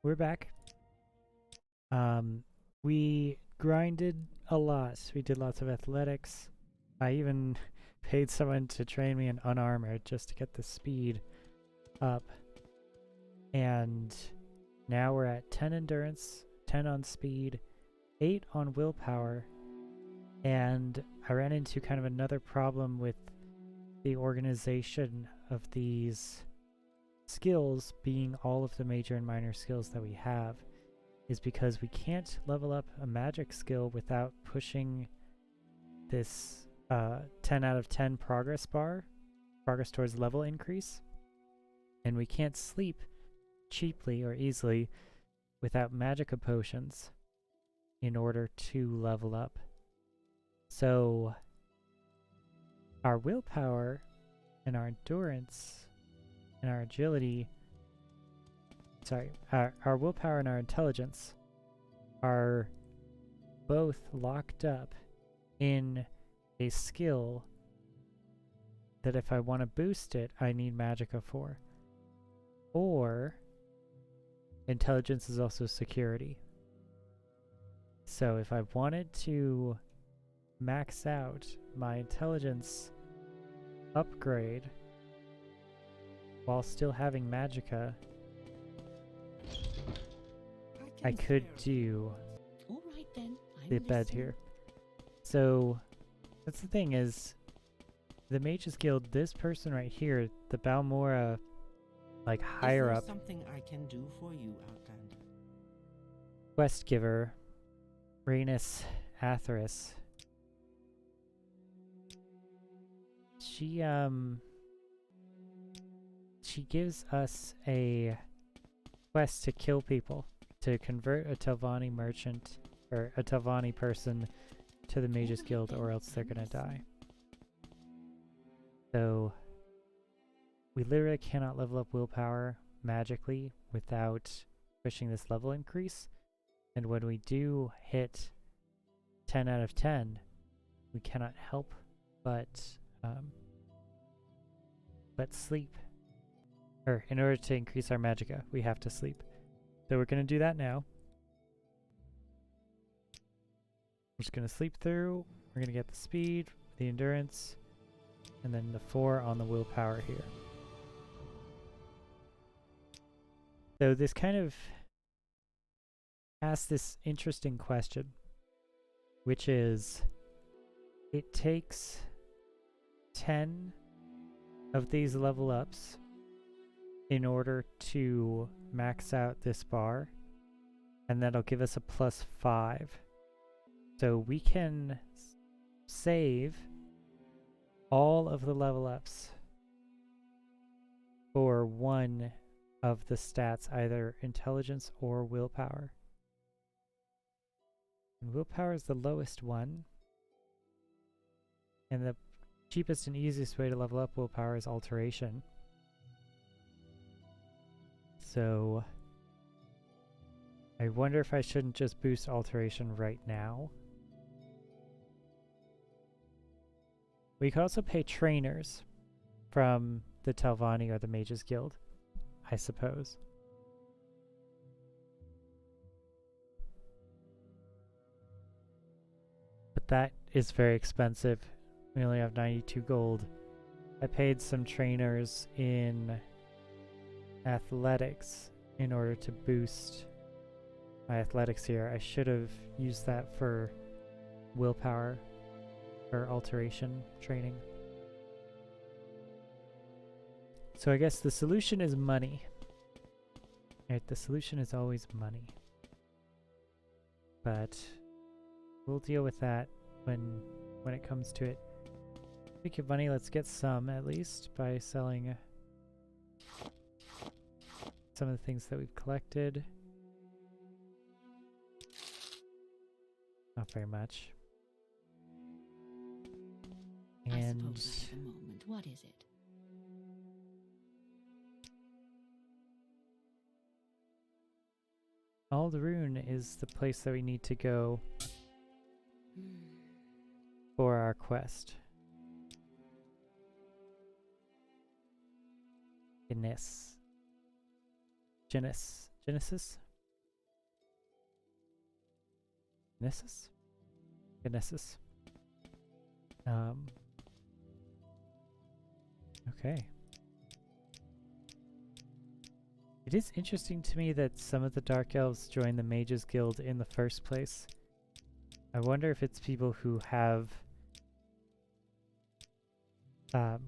we're back. We grinded a lot. We did lots of athletics. I even paid someone to train me in unarmored just to get the speed up. And now we're at 10 endurance, 10 on speed, 8 on willpower. And I ran into kind of another problem with the organization of these skills being all of the major and minor skills that we have, is because we can't level up a magic skill without pushing this 10 out of 10 progress bar, progress towards level increase, and we can't sleep cheaply or easily without Magicka potions in order to level up. So our willpower and our endurance and our agility, our willpower and our intelligence are both locked up in a skill that if I want to boost it, I need Magicka for. Or intelligence is also security. So if I wanted to max out my intelligence upgrade while still having Magicka, I could do the bed here. So that's the thing, is the Mages Guild, this person right here, the Balmora, like higher up something I can do for you, Outlander? quest giver, Rhaenys Atheris, she gives us a quest to kill people, to convert a Telvanni merchant or a Telvanni person to the Mages Guild, or else they're gonna die. So we literally cannot level up willpower magically without pushing this level increase. And when we do hit 10 out of 10, we cannot help but sleep. Or in order to increase our Magicka, we have to sleep. So we're going to do that now. We're just going to sleep through. We're going to get the speed, the endurance, and then the 4 on the willpower here. So this kind of asks this interesting question, which is, it takes 10 of these level ups in order to max out this bar, and that'll give us a +5. So we can save all of the level ups for one of the stats, either intelligence or willpower. And willpower is the lowest one, and the cheapest and easiest way to level up willpower is alteration. So I wonder if I shouldn't just boost alteration right now. We could also pay trainers from the Telvanni or the Mages Guild, I suppose. But that is very expensive. We only have 92 gold. I paid some trainers in athletics in order to boost my athletics here. I should have used that for willpower or alteration training. So I guess the solution is money. Right, the solution is always money. But we'll deal with that when it comes to it. Speaking of money, let's get some at least by selling some of the things that we've collected. Not very much. And I suppose I have a moment. What is it? Alderun is the place that we need to go for our quest. Genesis. Genesis? Genesis. Okay. It is interesting to me that some of the Dark Elves join the Mages Guild in the first place. I wonder if it's people who have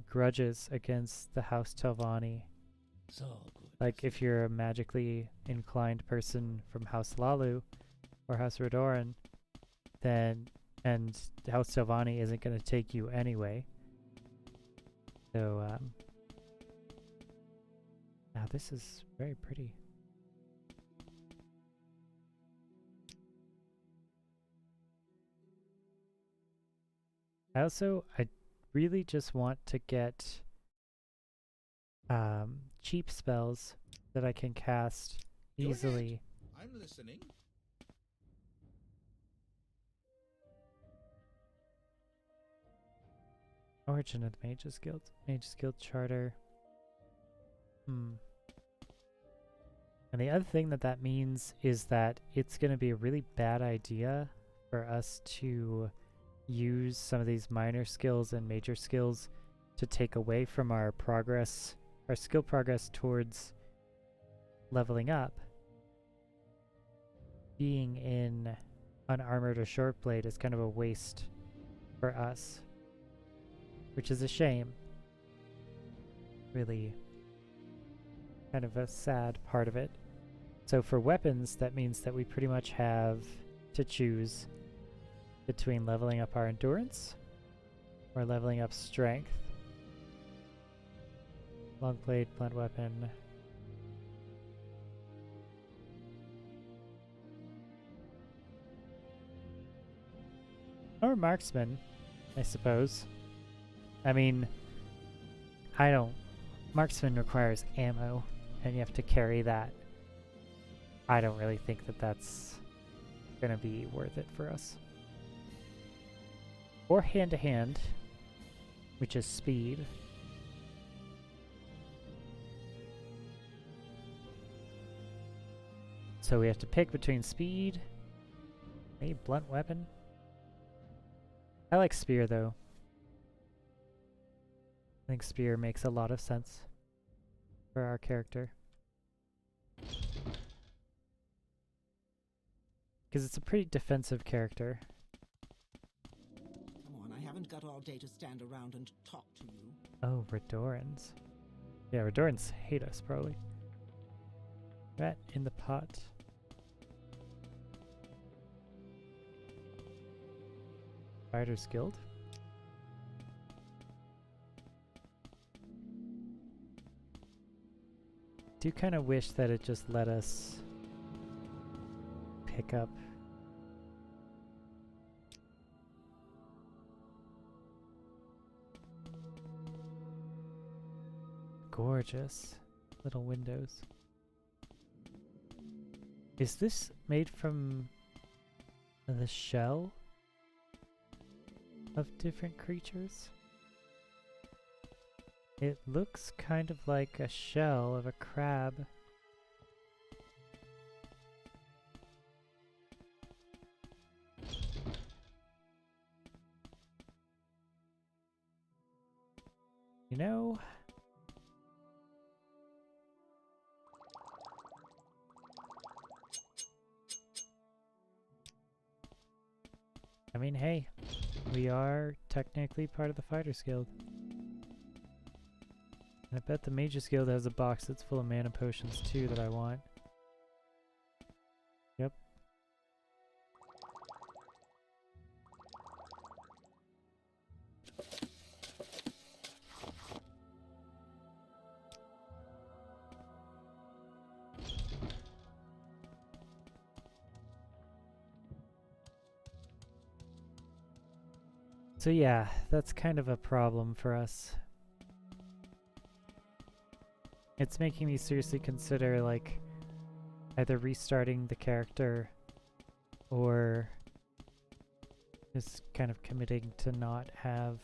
grudges against the House Telvanni. So good. Like if you're a magically inclined person from House Lalu or House Redoran, then and House Telvanni isn't going to take you anyway. So now this is very pretty. I really just want to get cheap spells that I can cast easily. I'm listening. Origin of the Mages Guild. Mages Guild Charter. And the other thing that means is that it's going to be a really bad idea for us to use some of these minor skills and major skills to take away from our progress, our skill progress towards leveling up. Being in unarmored or short blade is kind of a waste for us, which is a shame. Really kind of a sad part of it. So for weapons, that means that we pretty much have to choose between leveling up our endurance or leveling up strength. Long blade, blunt weapon. Or marksman, I suppose. I mean, marksman requires ammo, and you have to carry that. I don't really think that that's gonna be worth it for us. Or hand-to-hand, which is speed. So we have to pick between speed, maybe blunt weapon. I like spear though. I think spear makes a lot of sense for our character. Because it's a pretty defensive character. Come on, I haven't got all day to stand around and talk to you. Oh, Redorans. Yeah, Redorans hate us, probably. Rat in the pot. Fighters Guild. Do kind of wish that it just let us pick up gorgeous little windows. Is this made from the shell of different creatures? It looks kind of like a shell of a crab. You know, I mean, hey, we are technically part of the Fighters Guild. And I bet the Mages Guild has a box that's full of mana potions too that I want. Yep. So yeah, that's kind of a problem for us. It's making me seriously consider, like, either restarting the character or just kind of committing to not have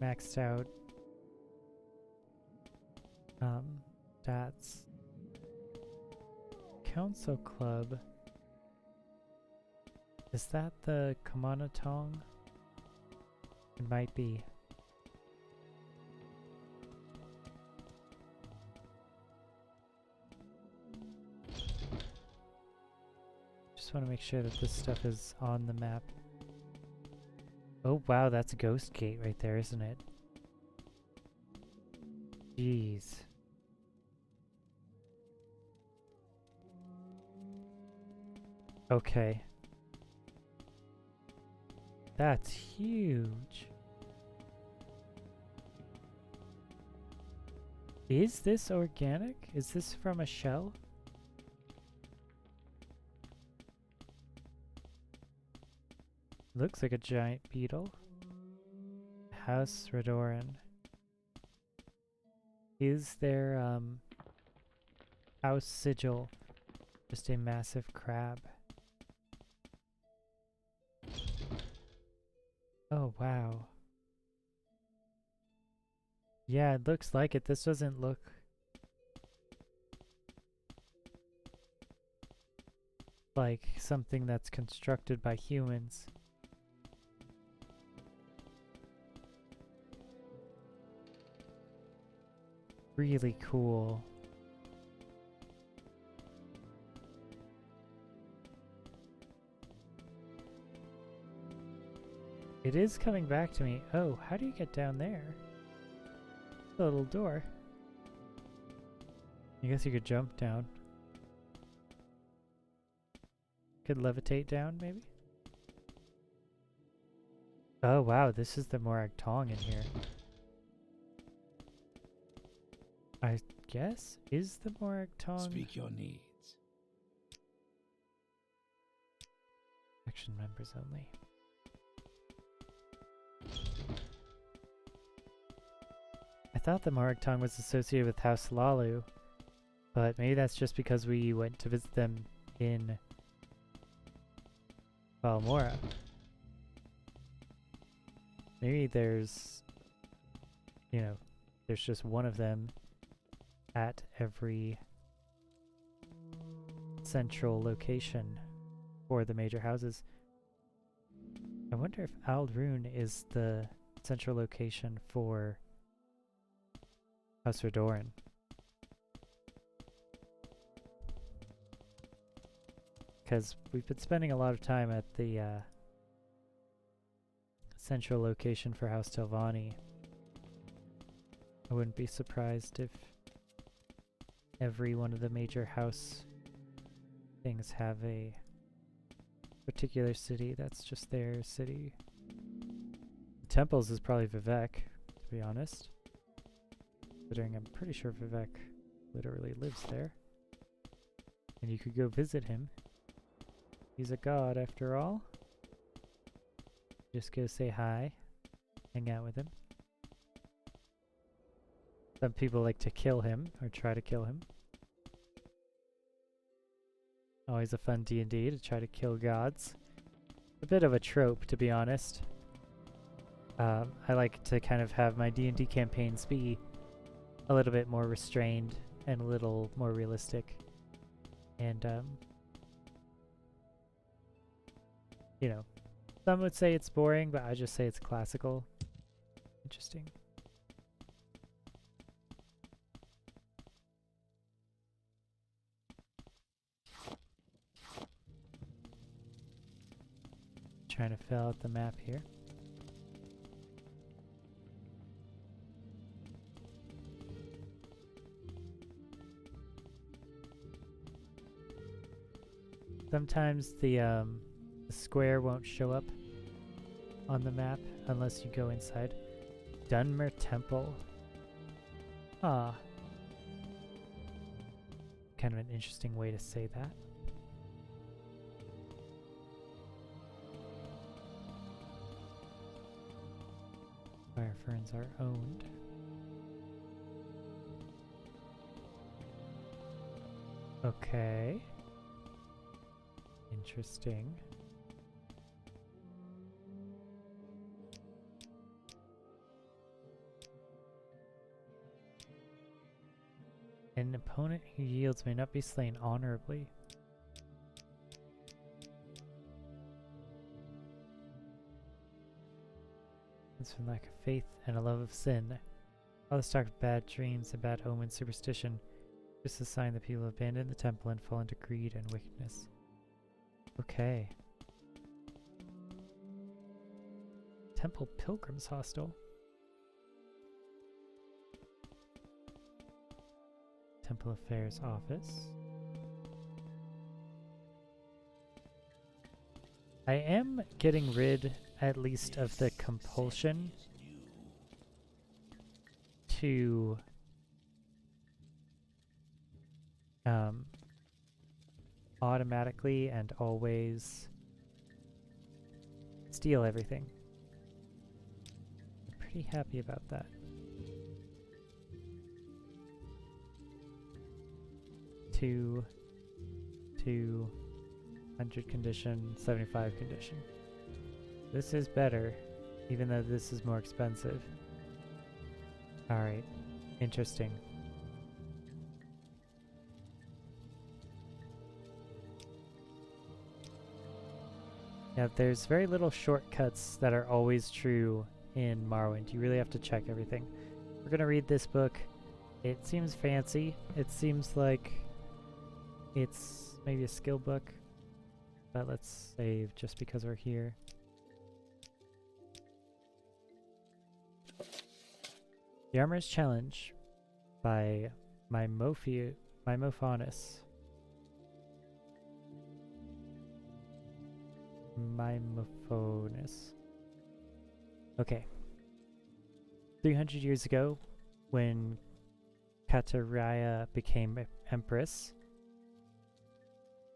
maxed out stats. Council Club. Is that the Kamana Tong? It might be. Just want to make sure that this stuff is on the map. Oh wow, that's Ghostgate right there, isn't it? Jeez. Okay. That's huge. Is this organic? Is this from a shell? Looks like a giant beetle. House Redoran. Is their house sigil just a massive crab? Oh wow. Yeah, it looks like it. This doesn't look like something that's constructed by humans. Really cool. It is coming back to me. Oh, how do you get down there? The little door. I guess you could jump down. Could levitate down, maybe? Oh wow, this is the Morag Tong in here. I guess? Is the Morag Tong? Speak your needs. Action members only. I thought the Morag Tong was associated with House Lalu, but maybe that's just because we went to visit them in Valmora. Maybe there's, you know, there's just one of them at every central location for the major houses. I wonder if Aldrune is the central location for House Redoran. Because we've been spending a lot of time at the central location for House Telvanni. I wouldn't be surprised if every one of the major house things have a particular city that's just their city. The temples is probably Vivek, to be honest. Considering I'm pretty sure Vivek literally lives there. And you could go visit him. He's a god after all. Just go say hi. Hang out with him. Some people like to kill him, or try to kill him. Always a fun D&D to try to kill gods. A bit of a trope, to be honest. I like to kind of have my D&D campaigns be a little bit more restrained and a little more realistic. And, you know, some would say it's boring, but I just say it's classical. Interesting. Trying to fill out the map here. Sometimes the square won't show up on the map unless you go inside. Dunmer Temple. Ah. Kind of an interesting way to say that. Fire ferns are owned. Okay. Interesting. An opponent who yields may not be slain honorably. It's from lack of faith and a love of sin. All this talk of bad dreams and bad omen superstition, just a sign that people abandon the temple and fall into greed and wickedness. Okay. Temple Pilgrims Hostel. Temple Affairs Office. I am getting rid, at least, of the compulsion to automatically and always steal everything. I'm pretty happy about that. Two, 100 condition, 75 condition. This is better, even though this is more expensive. Alright, interesting. Yeah, there's very little shortcuts that are always true in Morrowind. You really have to check everything. We're gonna read this book. It seems fancy. It seems like it's maybe a skill book. But let's save just because we're here. The Armorer's Challenge by Mimophonis. Okay. 300 years ago, when Kataraya became Empress,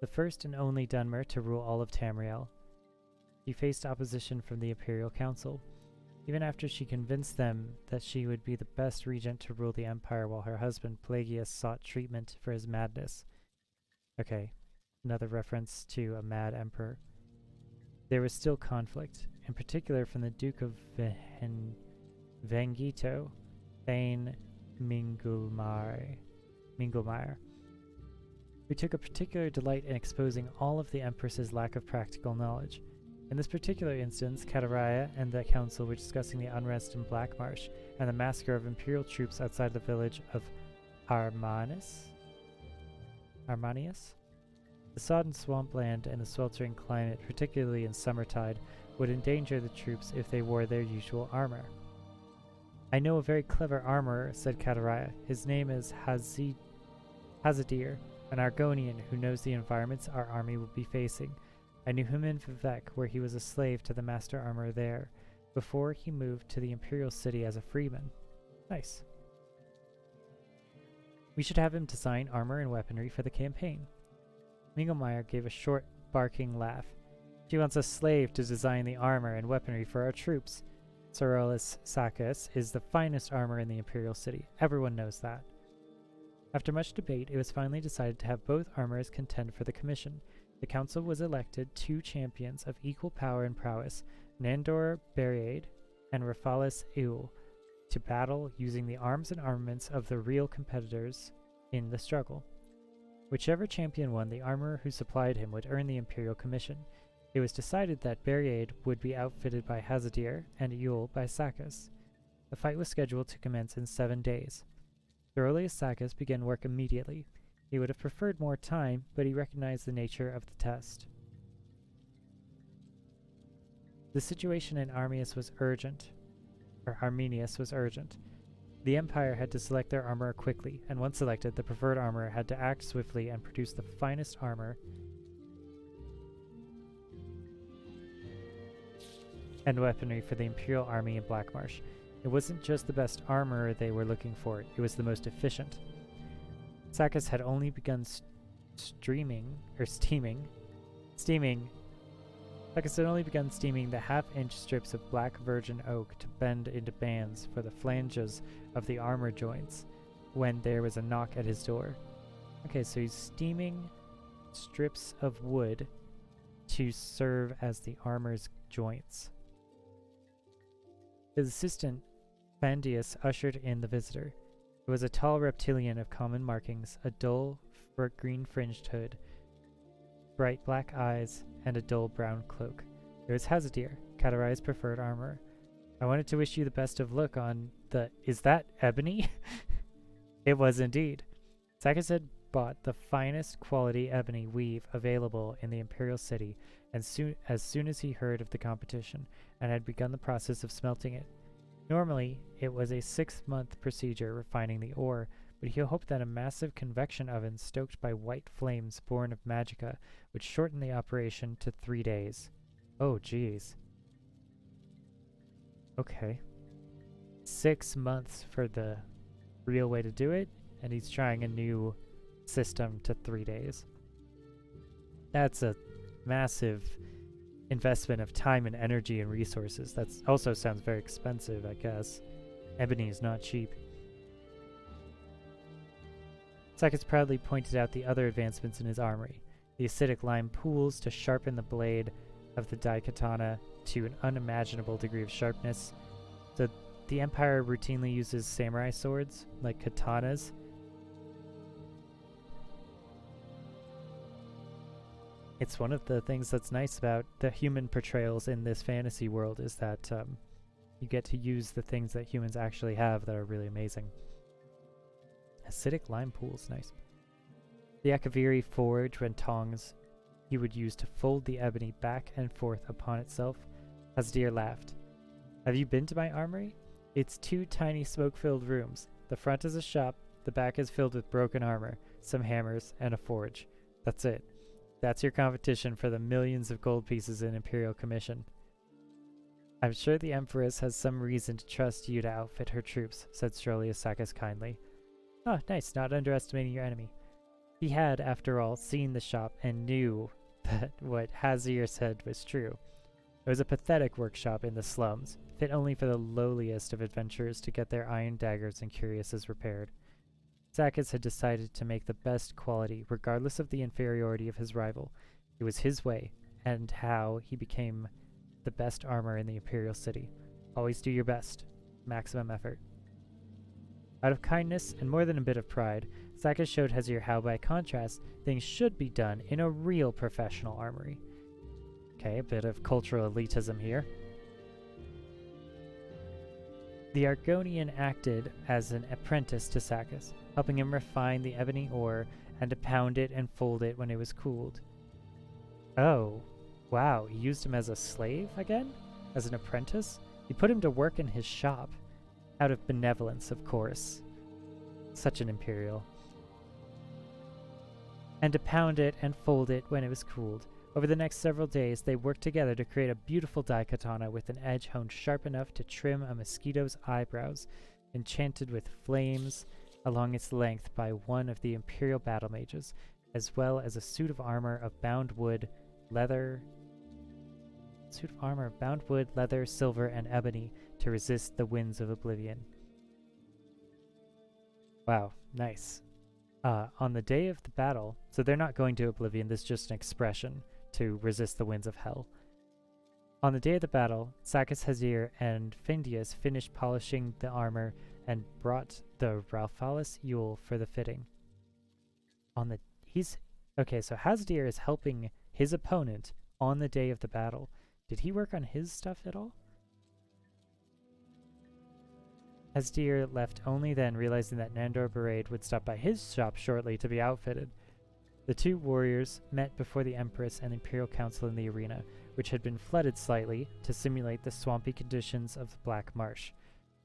the first and only Dunmer to rule all of Tamriel, she faced opposition from the Imperial Council, even after she convinced them that she would be the best regent to rule the Empire while her husband Pelagius sought treatment for his madness. Okay, another reference to a mad emperor. There was still conflict, in particular from the Duke of Vengito, Thane Mingulmeyer, who took a particular delight in exposing all of the Empress's lack of practical knowledge. In this particular instance, Kataraya and the council were discussing the unrest in Blackmarsh and the massacre of Imperial troops outside the village of Armanius? The sodden swampland and the sweltering climate, particularly in summertide, would endanger the troops if they wore their usual armor. I know a very clever armorer, said Kataraya. His name is Hazadir, an Argonian who knows the environments our army will be facing. I knew him in Vivek, where he was a slave to the master armorer there, before he moved to the Imperial City as a freeman. Nice. We should have him design armor and weaponry for the campaign. Mingelmeyer gave a short, barking laugh. She wants a slave to design the armor and weaponry for our troops. Sorolus Sakis is the finest armor in the Imperial City. Everyone knows that. After much debate, it was finally decided to have both armorers contend for the commission. The council was elected 2 champions of equal power and prowess, Nandor Beriade and Raphalis Eul, to battle using the arms and armaments of the real competitors in the struggle. Whichever champion won, the armorer who supplied him would earn the Imperial Commission. It was decided that Beriade would be outfitted by Hazadir and Eul by Sakis. The fight was scheduled to commence in 7 days. Sorolus Sakis began work immediately. He would have preferred more time, but he recognized the nature of the test. The situation in Arminius was urgent. The Empire had to select their armorer quickly, and once selected, the preferred armorer had to act swiftly and produce the finest armor and weaponry for the Imperial Army in Blackmarsh. It wasn't just the best armor they were looking for, it was the most efficient. Sakis had only begun steaming the half-inch strips of black virgin oak to bend into bands for the flanges of the armor joints when there was a knock at his door. Okay, so he's steaming strips of wood to serve as the armor's joints. His assistant, Fandius, ushered in the visitor. It was a tall reptilian of common markings, a dull green-fringed hood, bright black eyes, and a dull brown cloak. It was Hazadir, Kataraya's preferred armorer. I wanted to wish you the best of luck on the... Is that ebony? It was indeed. Sakis had bought the finest quality ebony weave available in the Imperial City as soon as he heard of the competition, and had begun the process of smelting it. Normally, it was a 6-month procedure refining the ore, but he hoped that a massive convection oven stoked by white flames born of Magicka would shorten the operation to 3 days. Oh, geez. Okay. 6 months for the real way to do it, and he's trying a new system to 3 days. That's a massive investment of time and energy and resources. That also sounds very expensive, I guess. Ebony is not cheap. Sakis proudly pointed out the other advancements in his armory. The acidic lime pools to sharpen the blade of the daikatana to an unimaginable degree of sharpness. The Empire routinely uses samurai swords, like katanas. It's one of the things that's nice about the human portrayals in this fantasy world is that you get to use the things that humans actually have that are really amazing. Acidic lime pools, nice. The Akaviri forge and tongs he would use to fold the ebony back and forth upon itself. Hasdir laughed. Have you been to my armory? It's 2 tiny smoke-filled rooms. The front is a shop, the back is filled with broken armor, some hammers, and a forge. That's it. That's your competition for the millions of gold pieces in Imperial Commission. I'm sure the Empress has some reason to trust you to outfit her troops, said Strolius Sakis kindly. Oh, nice, not underestimating your enemy. He had, after all, seen the shop and knew that what Hasdir said was true. It was a pathetic workshop in the slums, fit only for the lowliest of adventurers to get their iron daggers and cuirasses repaired. Sakis had decided to make the best quality, regardless of the inferiority of his rival. It was his way, and how he became the best armor in the Imperial City. Always do your best. Maximum effort. Out of kindness, and more than a bit of pride, Sakis showed Hasdir how, by contrast, things should be done in a real professional armory. Okay, a bit of cultural elitism here. The Argonian acted as an apprentice to Sakis, helping him refine the ebony ore and to pound it and fold it when it was cooled. Oh, wow, he used him as a slave again? As an apprentice? He put him to work in his shop. Out of benevolence, of course. Such an Imperial. And to pound it and fold it when it was cooled. Over the next several days, they worked together to create a beautiful daikatana with an edge honed sharp enough to trim a mosquito's eyebrows, enchanted with flames along its length by one of the Imperial battle mages, as well as a suit of armor of bound wood, leather, silver, and ebony to resist the winds of oblivion. Wow, nice. On the day of the battle, so they're not going to oblivion, this is just an expression to resist the winds of hell. On the day of the battle, Sakis, Hasdir, and Findius finished polishing the armor and brought the Ralphalis Yule for the fitting. Okay, so Hasdir is helping his opponent on the day of the battle. Did he work on his stuff at all? Hasdir left only then, realizing that Nandor Barade would stop by his shop shortly to be outfitted. The 2 warriors met before the Empress and the Imperial Council in the arena, which had been flooded slightly to simulate the swampy conditions of the Black Marsh.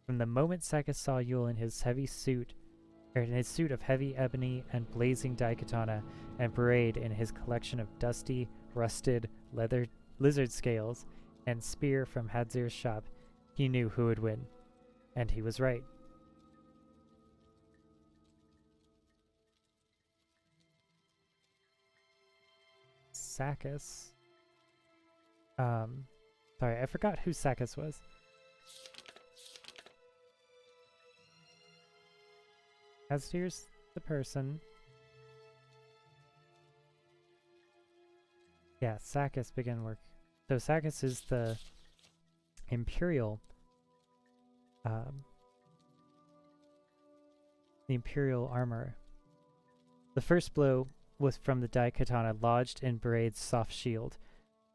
From the moment Sakis saw Yule in his suit of heavy ebony and blazing daikatana, and Barade in his collection of dusty, rusted lizard scales and spear from Hasdir's shop, he knew who would win. And he was right. Sakis. Sorry, I forgot who Sakis was. Hasdir's the person. Yeah, Sakis began work. So Sakis is the Imperial Armour. The first blow was from the daikatana lodged in Barade's soft shield.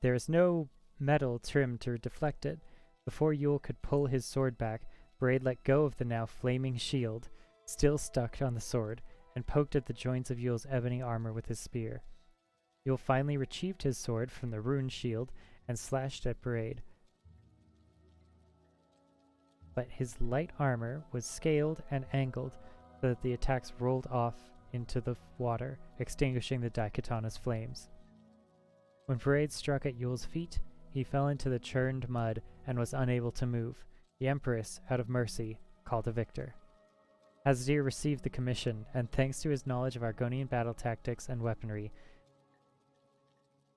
There is no metal trim to deflect it, Before Yule could pull his sword back, Braid let go of the now flaming shield, still stuck on the sword, and poked at the joints of Yule's ebony armor with his spear. Yule finally retrieved his sword from the ruined shield and slashed at Braid. But his light armor was scaled and angled so that the attacks rolled off into the water, extinguishing the Daikatana's flames. When Braid struck at Yule's feet, he fell into the churned mud and was unable to move. The Empress, out of mercy, called a victor. Hazdir received the commission, and thanks to his knowledge of Argonian battle tactics and weaponry,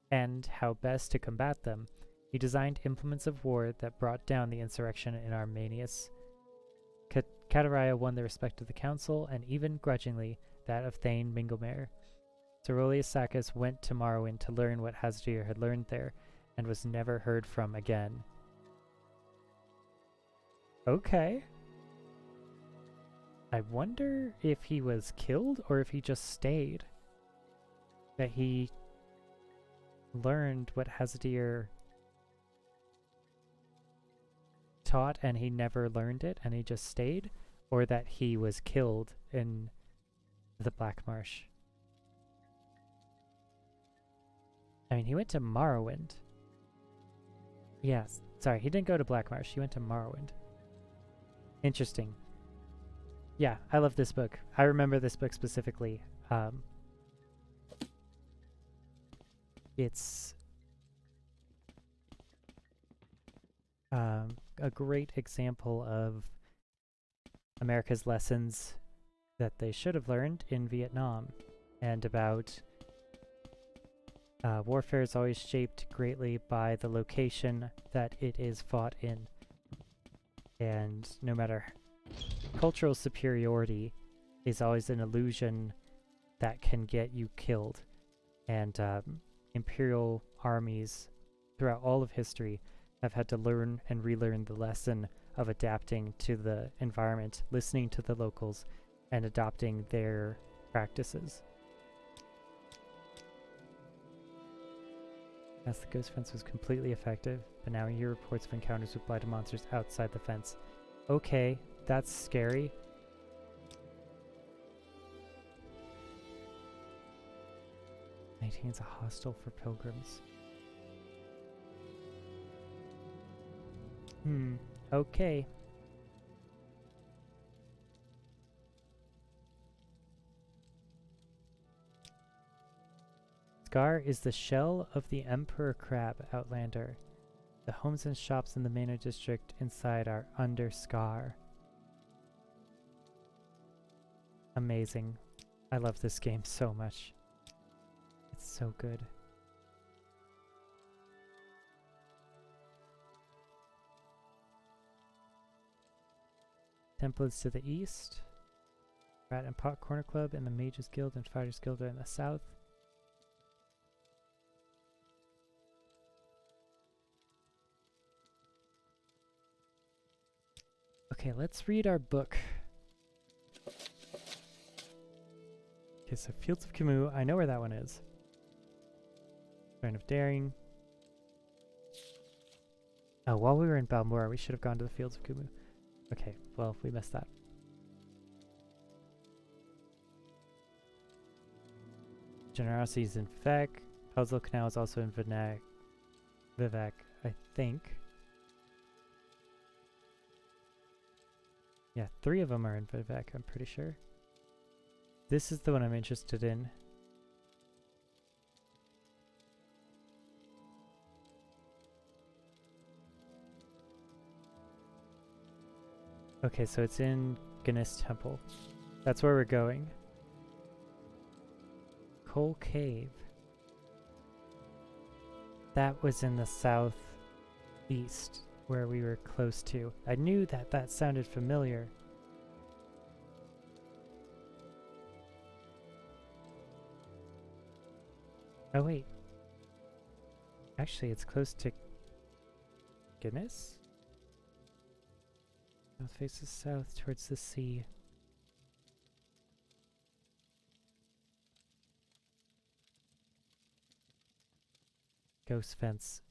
and how best to combat them, he designed implements of war that brought down the insurrection in Armenius. Kataraya won the respect of the council, and even grudgingly, that of Thane Minglemere. Cerolius Sacus went to Morrowind to learn what Hazdir had learned there, and was never heard from again. Okay. I wonder if he was killed or if he just stayed. That he learned what Hazdir taught and he never learned it and he just stayed, or that he was killed in the Black Marsh. I mean, he went to Morrowind. Yes, sorry, he didn't go to Black Marsh, he went to Morrowind. Interesting. Yeah, I love this book. I remember this book specifically. It's a great example of America's lessons that they should have learned in Vietnam, and about warfare is always shaped greatly by the location that it is fought in. And no matter cultural superiority is always an illusion that can get you killed. And imperial armies throughout all of history have had to learn and relearn the lesson of adapting to the environment, listening to the locals, and adopting their practices. As the ghost fence was completely effective, but now we hear reports of encounters with blighted monsters outside the fence. Okay, that's scary. Maintains a hostel for pilgrims. Okay. Scar is the shell of the Emperor Crab, Outlander. The homes and shops in the Manor District inside are under Scar. Amazing. I love this game so much. It's so good. Temple is to the east. Rat and Pot Corner Club and the Mages Guild and Fighters Guild are in the south. Okay, let's read our book. Okay, so Fields of Camus, I know where that one is. Shrine of Daring. Oh, while we were in Balmora, we should have gone to the Fields of Camus. Okay, well, we missed that. Generosity is in Vivek. Puzzle Canal is also in Vivek, I think. Yeah, 3 of them are in Vivek, I'm pretty sure. This is the one I'm interested in. Okay, so it's in Dunmer Temple. That's where we're going. Coal Cave. That was in the southeast, where we were close to. I knew that that sounded familiar. Oh wait. Actually, it's close to Guinness? South faces south towards the sea. Ghost fence.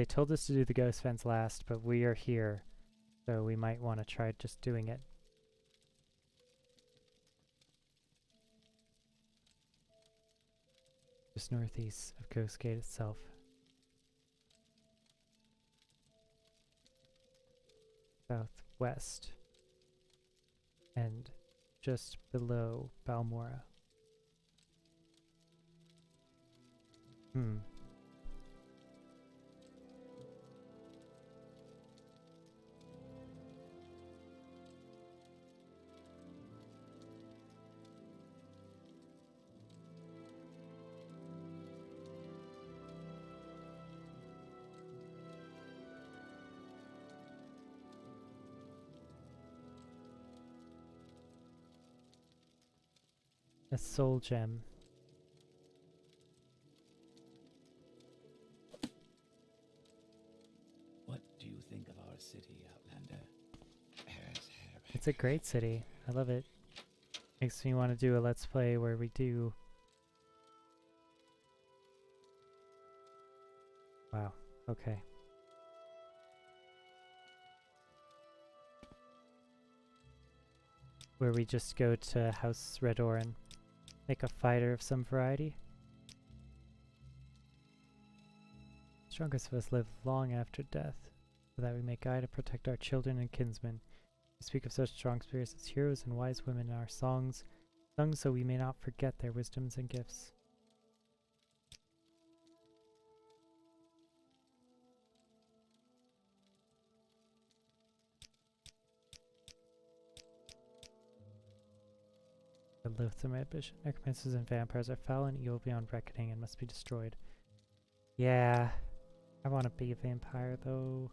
They told us to do the ghost fence last, but we are here, so we might want to try just doing it. Just northeast of Ghostgate itself. Southwest. And just below Balmora. A soul gem. What do you think of our city, Outlander? It's a great city. I love it. Makes me want to do a let's play where we do... Wow, okay. Where we just go to House Redoran. Make a fighter of some variety. Strongest of us live long after death, so that we may guide and protect our children and kinsmen. We speak of such strong spirits as heroes and wise women in our songs, sung so we may not forget their wisdoms and gifts. The loathsome ambition. Necromancers and vampires are foul and evil beyond reckoning and must be destroyed. Yeah, I want to be a vampire though.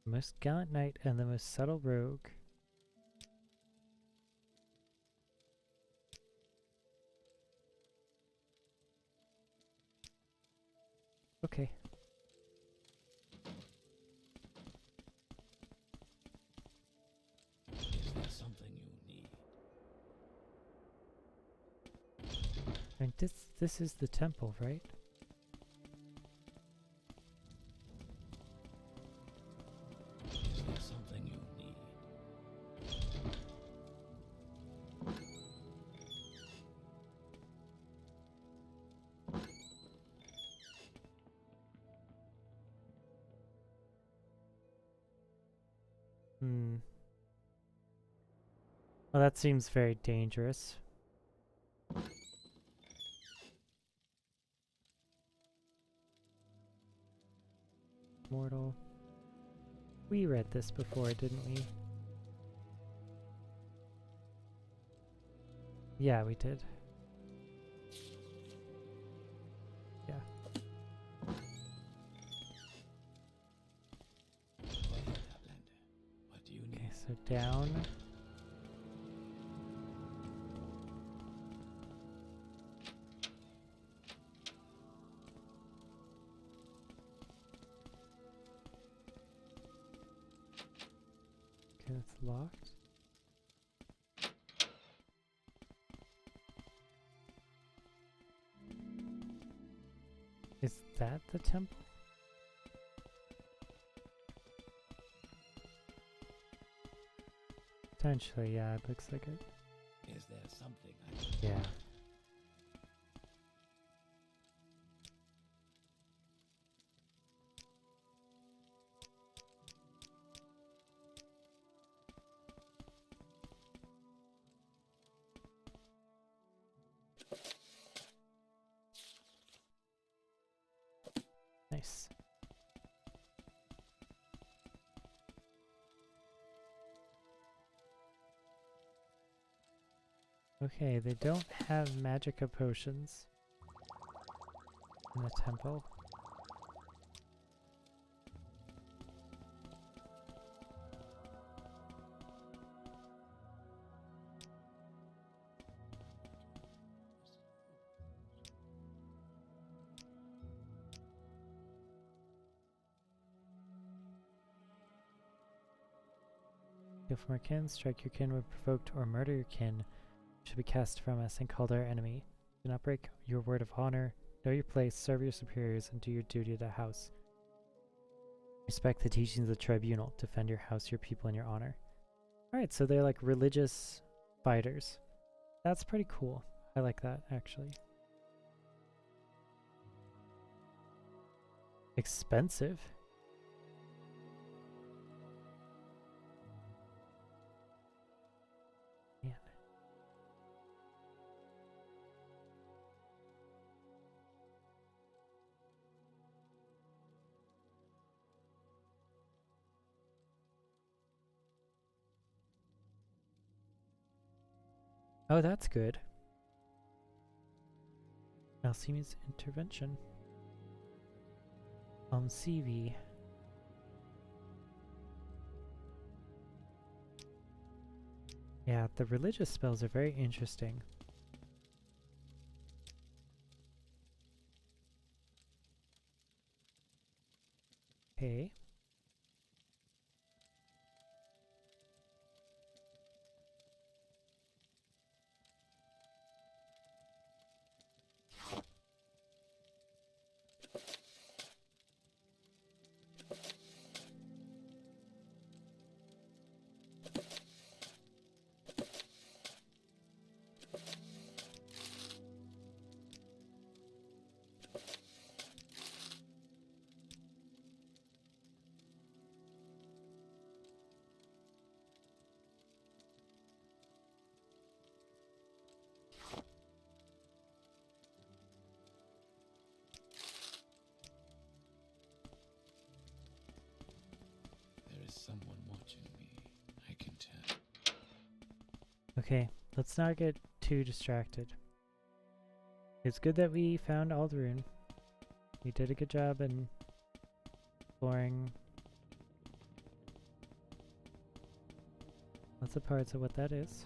The most gallant knight and the most subtle rogue. Okay. Is there something you need? And this is the temple, right? Is there something you need? Well, that seems very dangerous. Mortal. We read this before, didn't we? Yeah, we did. Yeah. Go ahead, Outlander. What do you need? Okay, so down. Okay, it's locked. Is that the temple? Potentially, yeah, it looks like it. Is there something I Yeah. Nice. Okay, they don't have Magicka potions in the temple. Steal from our kin, strike your kin when provoked, or murder your kin should be cast from us and called our enemy. Do not break your word of honor. Know your place, serve your superiors, and do your duty at the house. Respect the teachings of the tribunal. Defend your house, your people, and your honor. Alright, so they're like religious fighters. That's pretty cool. I like that, actually. Expensive. Man. Oh, that's good. Alcemi's intervention. CV. Yeah, the religious spells are very interesting. Okay. Someone watching me, I can tell. Okay, let's not get too distracted. It's good that we found Alderun. We did a good job in exploring lots of parts of what that is.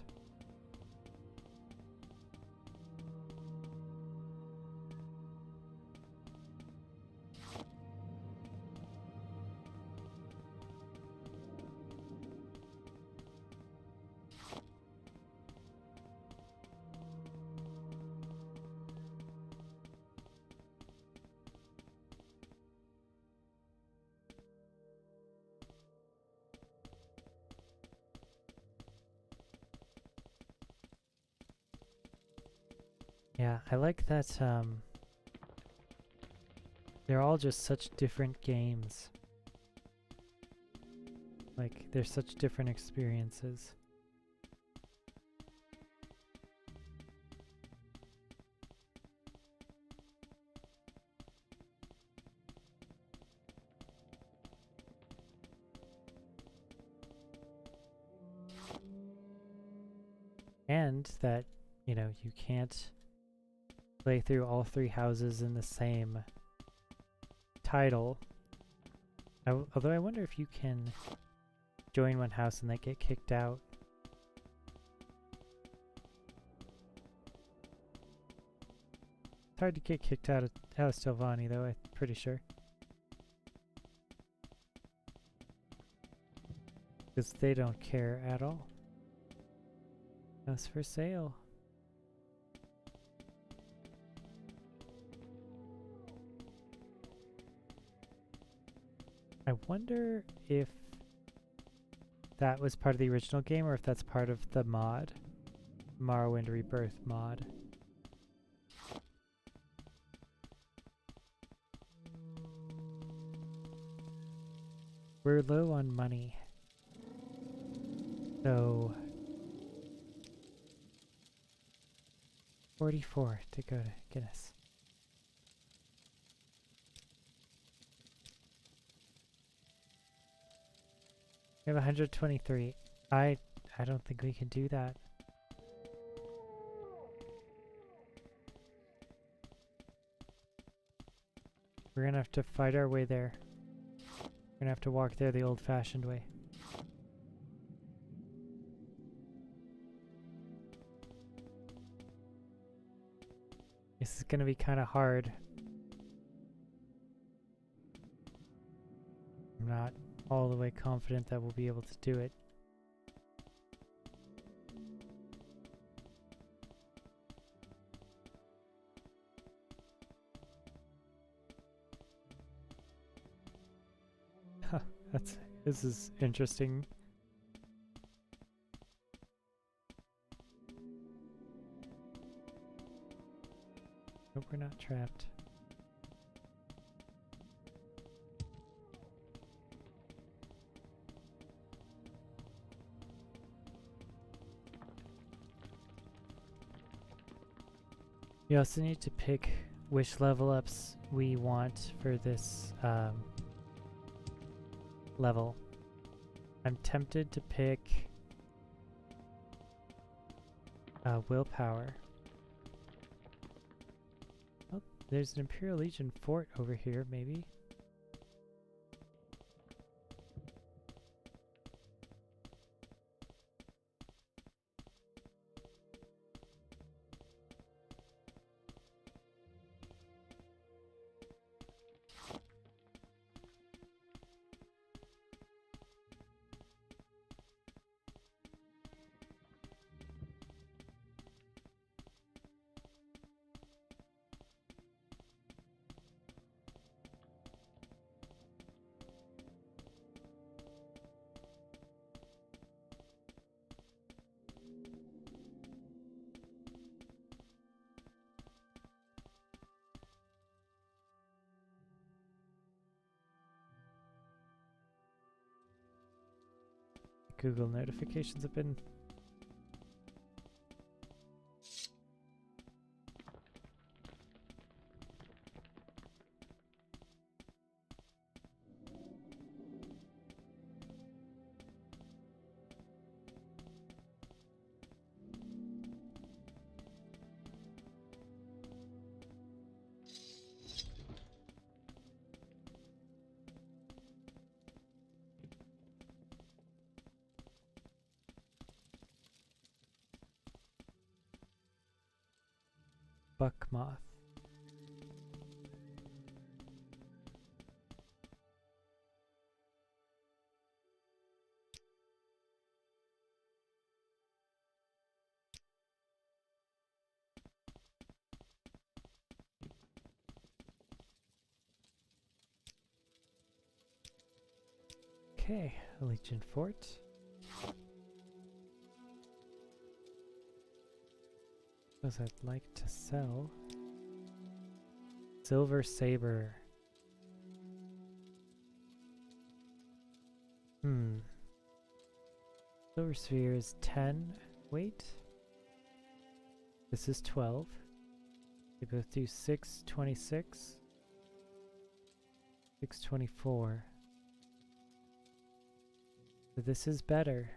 Yeah, I like that they're all just such different games. Like, they're such different experiences. And that, you know, you can't play through all three houses in the same title. Although I wonder if you can join one house and then get kicked out. It's hard to get kicked out of Stilvani though, I'm pretty sure. Because they don't care at all. House for sale. I wonder if that was part of the original game or if that's part of the mod. Morrowind Rebirth mod. We're low on money. So 44 to go to Guinness. We have 123. I don't think we can do that. We're gonna have to fight our way there. We're gonna have to walk there the old-fashioned way. This is gonna be kind of hard. I'm not all the way confident that we'll be able to do it. Huh, this is interesting. Hope we're not trapped. We also need to pick which level ups we want for this level. I'm tempted to pick willpower. Oh, there's an Imperial Legion fort over here, maybe. Google notifications have been... Buck moth. Okay, Legion Fort. Suppose I'd like to sell. Silver Saber. Silver Sphere is 10 weight. This is 12. They both do 626. 624. So this is better.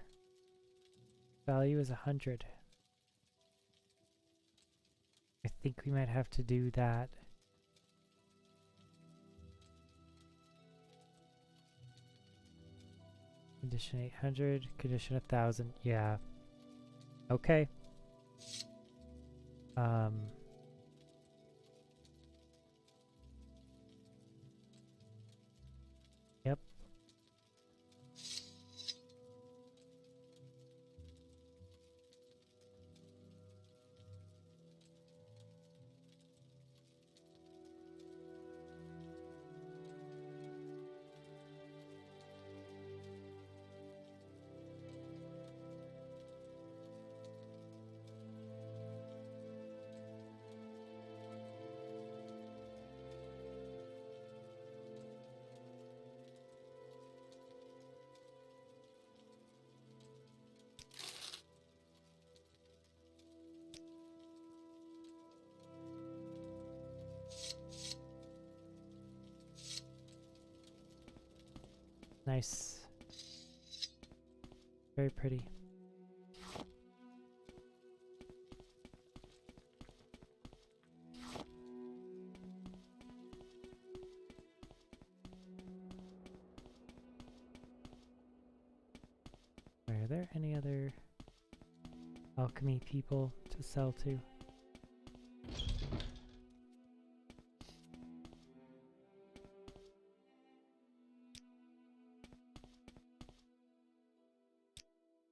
Value is 100. I think we might have to do that. Condition 800, condition 1000. Yeah. Okay. Yep. Nice. Very pretty. Are there any other alchemy people to sell to?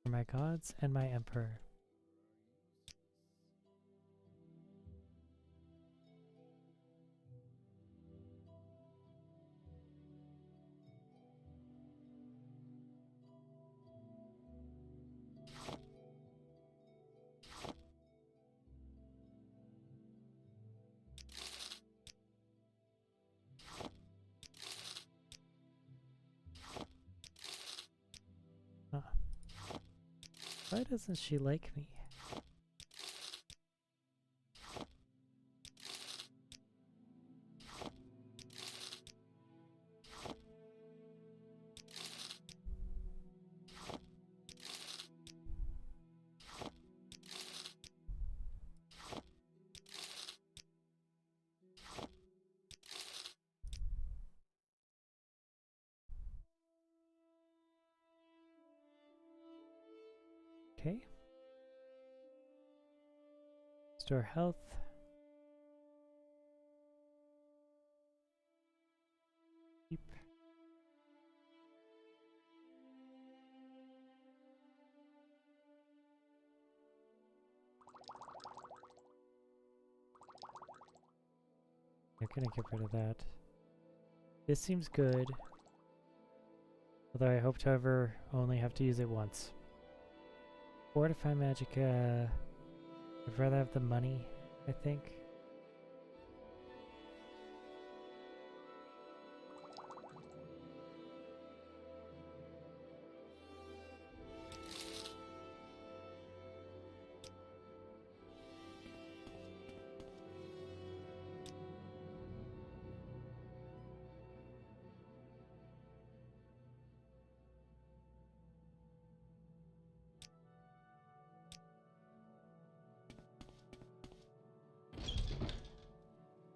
For my gods and my emperor. Why doesn't she like me? Okay. Store health. Keep. I'm gonna get rid of that. This seems good. Although I hope to ever only have to use it once. Fortify Magicka. I'd rather have the money, I think.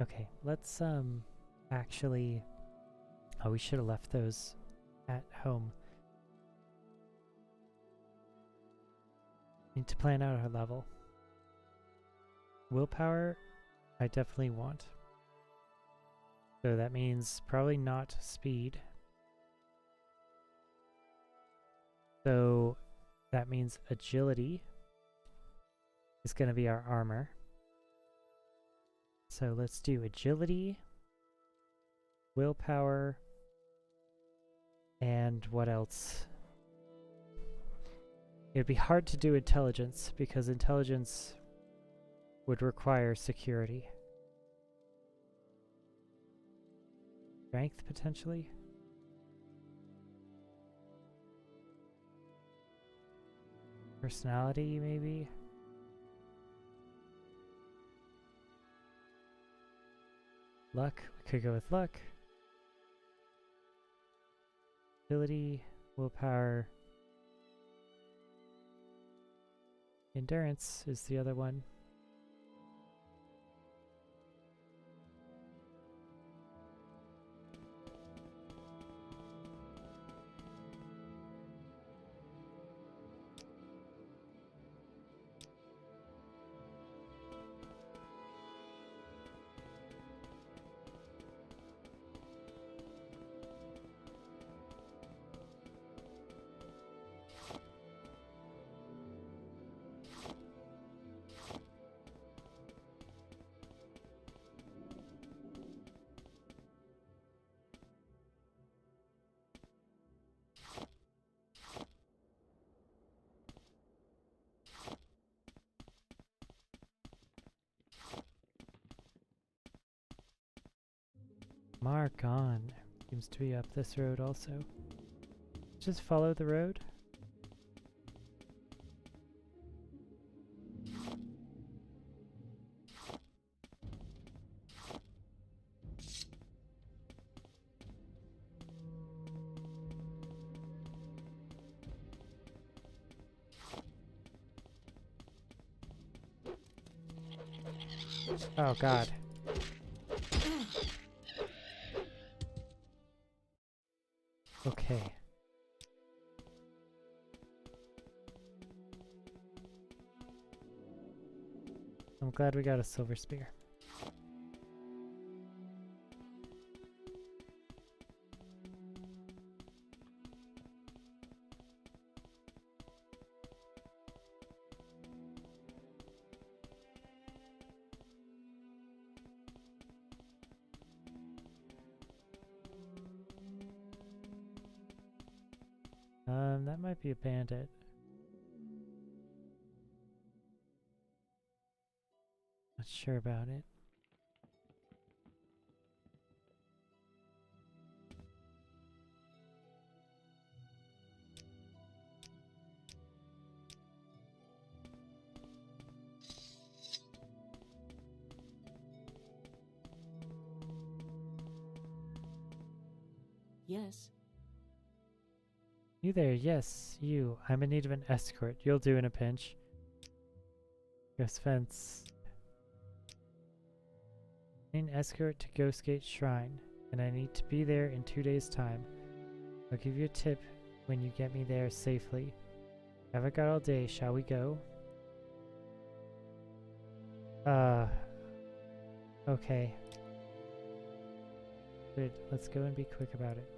Okay, let's actually, oh, we should have left those at home. Need to plan out our level. Willpower, I definitely want. So that means probably not speed. So that means agility is going to be our armor. So let's do agility, willpower, and what else? It'd be hard to do intelligence because intelligence would require security. Strength, potentially? Personality, maybe? Luck, we could go with luck. Ability, willpower. Endurance is the other one. Mark on. Seems to be up this road also. Just follow the road. Oh god. Okay. I'm glad we got a silver spear. That might be a bandit. Not sure about it. Yes. You there, yes, you. I'm in need of an escort. You'll do in a pinch. Ghost fence. I need an escort to Ghostgate Shrine, and I need to be there in 2 days' time. I'll give you a tip when you get me there safely. Haven't got all day, shall we go? Okay. Good, let's go and be quick about it.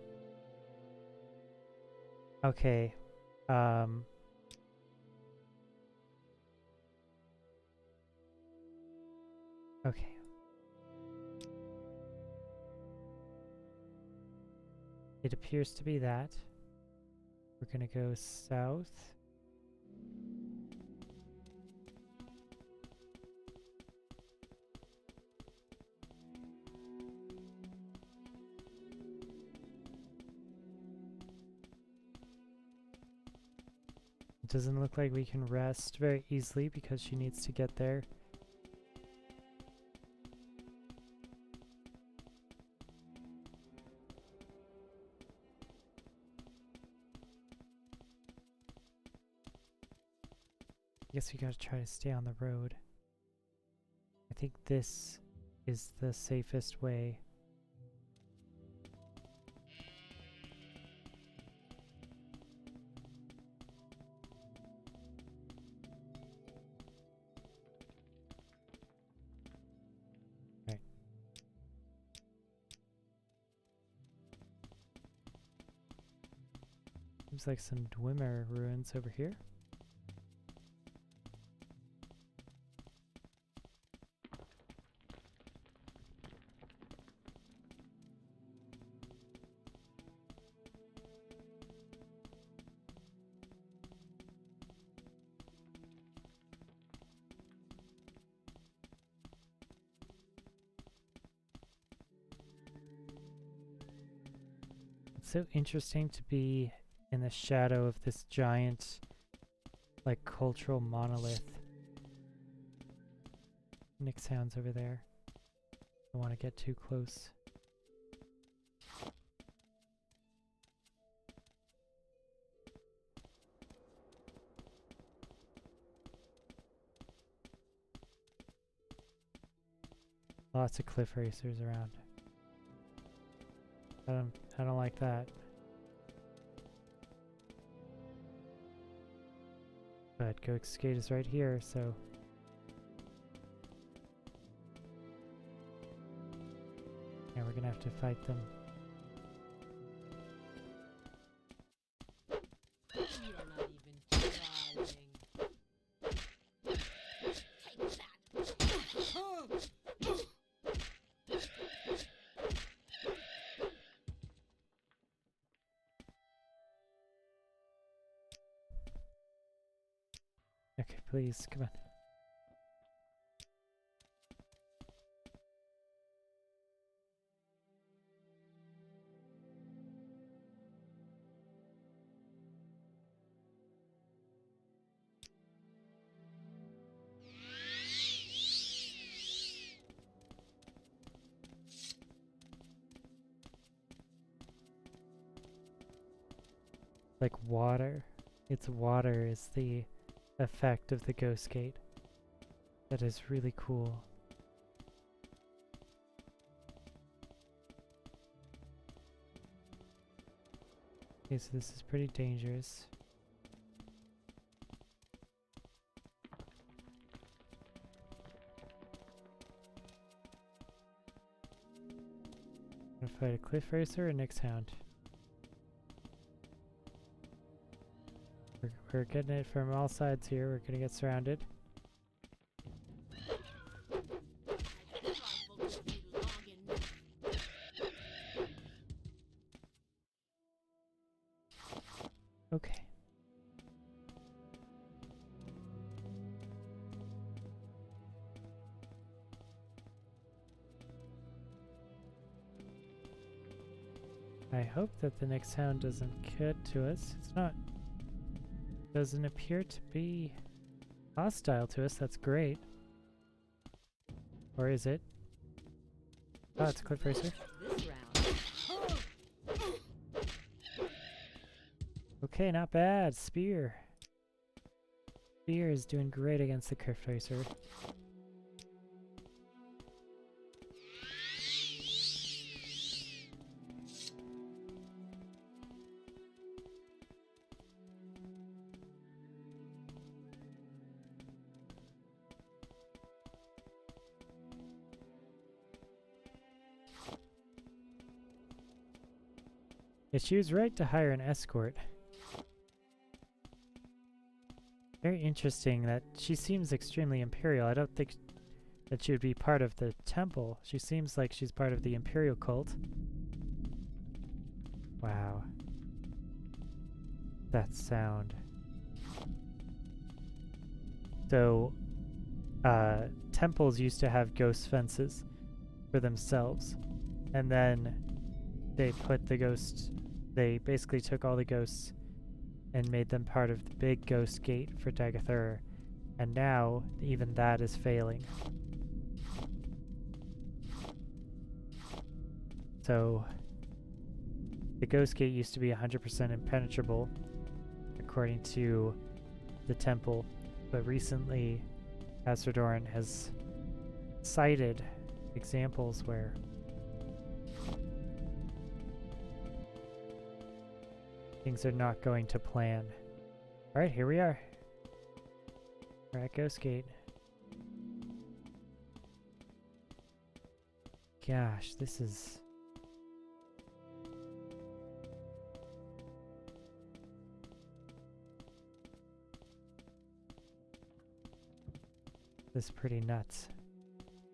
Okay, okay. It appears to be that. We're gonna go south. It doesn't look like we can rest very easily because she needs to get there. I guess we gotta try to stay on the road. I think this is the safest way. Right. Seems like some Dunmer ruins over here. So interesting to be in the shadow of this giant, like, cultural monolith. Nick sounds over there. Don't want to get too close. Lots of cliff racers around. I don't like that. But Ghostgate is right here, so yeah, we're gonna have to fight them. You're not even trying. Okay, please, come on. Like water. It's water is the effect of the Ghostgate. That is really cool. Okay, so this is pretty dangerous. Gonna fight a cliff racer or Nick's hound? We're getting it from all sides here. We're gonna get surrounded. Okay. I hope that the next sound doesn't cut to us. It's not. Doesn't appear to be hostile to us. That's great. Or is it? Oh, it's a cliff racer. This round. Okay, not bad. Spear. Spear is doing great against the Crypt Racer. Yeah, she was right to hire an escort. Very interesting that she seems extremely imperial. I don't think that she would be part of the temple. She seems like she's part of the imperial cult. Wow. That sound. So, temples used to have ghost fences for themselves. And then they put the ghost... They basically took all the ghosts and made them part of the big ghost gate for Dagathur. And now, even that is failing. So, the ghost gate used to be 100% impenetrable, according to the temple. But recently, Redoran has cited examples where things are not going to plan. Alright, here we are. We're at Ghostgate. Gosh, this is... This is pretty nuts.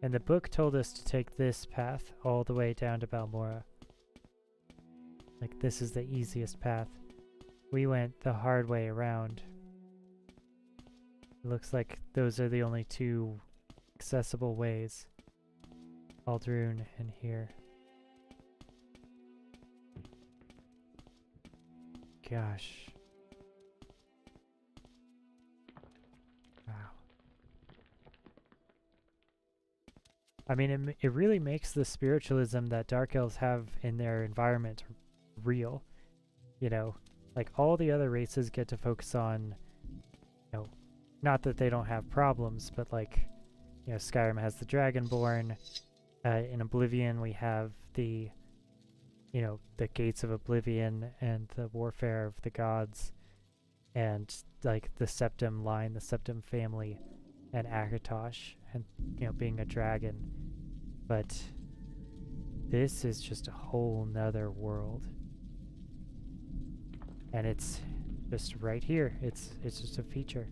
And the book told us to take this path all the way down to Balmora. Like, this is the easiest path. We went the hard way around. It looks like those are the only two accessible ways. Aldrune and here. Gosh. Wow. I mean, it really makes the spiritualism that Dark Elves have in their environment real. You know, like all the other races get to focus on, you know, not that they don't have problems, but like, you know, Skyrim has the Dragonborn. In Oblivion we have the, you know, the Gates of Oblivion and the Warfare of the Gods, and like the Septim line, the Septim family, and Akatosh, and, you know, being a dragon. But this is just a whole nother world. And it's just right here. It's just a feature.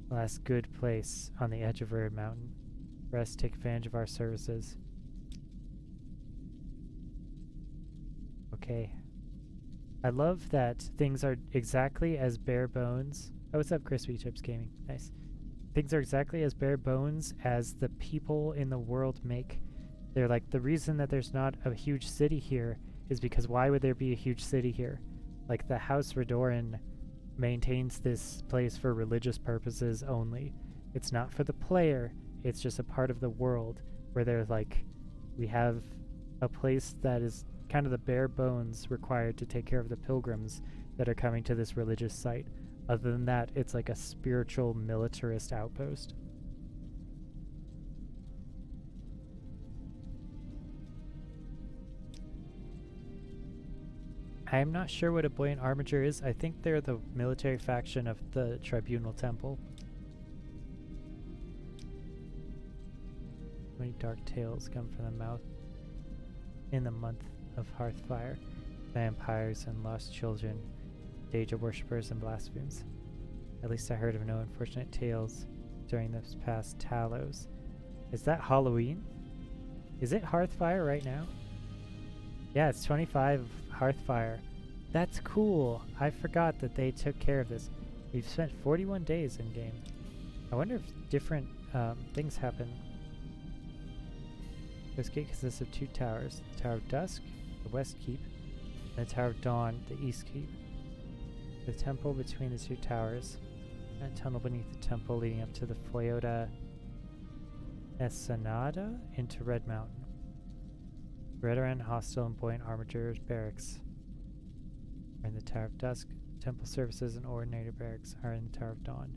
Last good place on the edge of Rare Mountain. Rest, take advantage of our services. Okay. I love that things are exactly as bare bones. Oh, what's up, Crispy Chips Gaming? Nice. Things are exactly as bare bones as the people in the world make. They're like, the reason that there's not a huge city here is because why would there be a huge city here? Like, the House Redoran maintains this place for religious purposes only. It's not for the player, it's just a part of the world where they're like, we have a place that is kind of the bare bones required to take care of the pilgrims that are coming to this religious site. Other than that, it's like a spiritual militarist outpost. I'm not sure what a Buoyant Armiger is. I think they're the military faction of the Tribunal Temple. Many dark tales come from the mouth in the month of Hearthfire. Vampires and lost children, Deja worshippers and blasphemes. At least I heard of no unfortunate tales during this past Talos. Is that Halloween? Is it Hearthfire right now? Yeah, it's 25 Hearthfire. That's cool. I forgot that they took care of this. We've spent 41 days in game. I wonder if different things happen. This gate consists of two towers. The Tower of Dusk, the West Keep, and the Tower of Dawn, the East Keep. The temple between the two towers, and a tunnel beneath the temple leading up to the Foyota Esanada into Red Mountain. Redoran, hostile and buoyant armatures barracks are in the Tower of Dusk. Temple services and ordinator barracks are in the Tower of Dawn.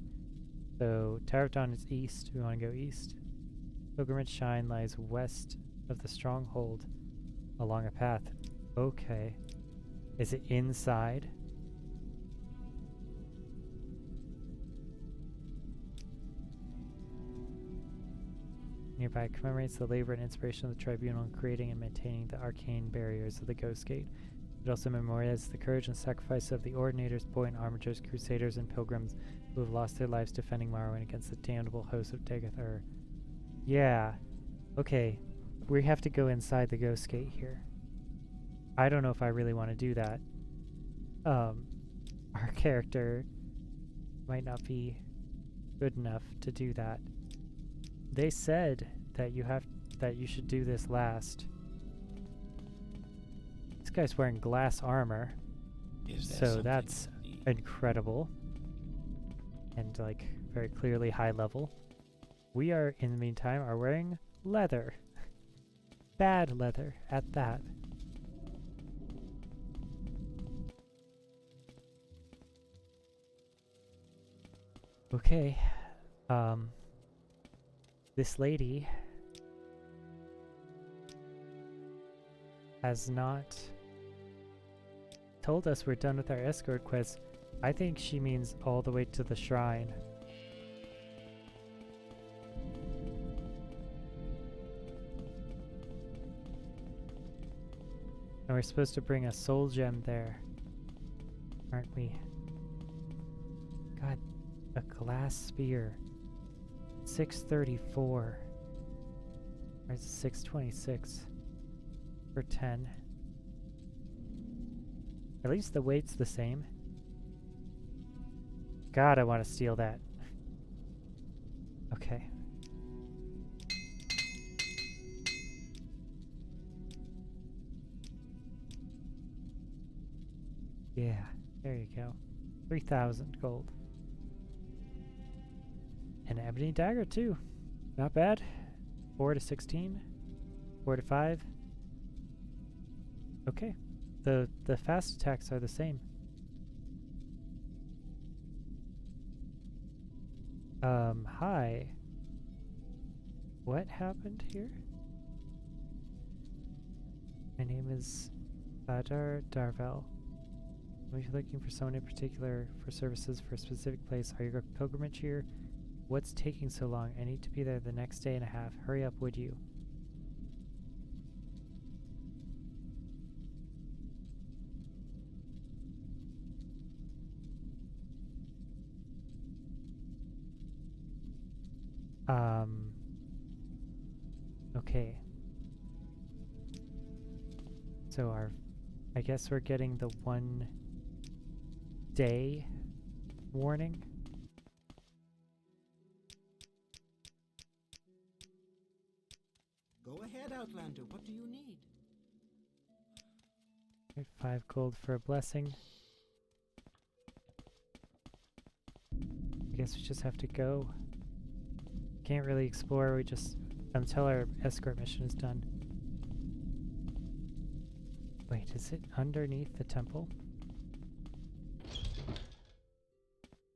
So Tower of Dawn is east. We want to go east. Pilgrimage Shrine lies west of the stronghold along a path. Okay. Is it inside? Nearby commemorates the labor and inspiration of the tribunal in creating and maintaining the arcane barriers of the Ghostgate. It also memorializes the courage and sacrifice of the Ordinators, buoyant armatures, crusaders, and pilgrims who have lost their lives defending Morrowind against the damnable host of Dagathur. Yeah. Okay. We have to go inside the Ghostgate here. I don't know if I really want to do that. Our character might not be good enough to do that. They said that you should do this last. This guy's wearing glass armor, so that's incredible and like very clearly high level. We are in the meantime are wearing leather. Bad leather at that. Okay. This lady has not told us we're done with our escort quest. I think she means all the way to the shrine. And we're supposed to bring a soul gem there, aren't we? God, a glass spear. 634. Or is it 626? For 10. At least the weight's the same. God, I want to steal that. Okay. Yeah, there you go. 3,000 gold. An ebony dagger too. Not bad. 4 to 16. 4 to 5. Okay. The fast attacks are the same. Hi. What happened here? My name is Badar Darvel. Are you looking for someone in particular for services for a specific place? Are you going pilgrimage here? What's taking so long? I need to be there the next day and a half. Hurry up, would you? Okay. So I guess we're getting the 1 day warning. Go ahead, Outlander. What do you need? 5 gold for a blessing. I guess we just have to go. Can't really explore, we just until our escort mission is done. Wait, is it underneath the temple?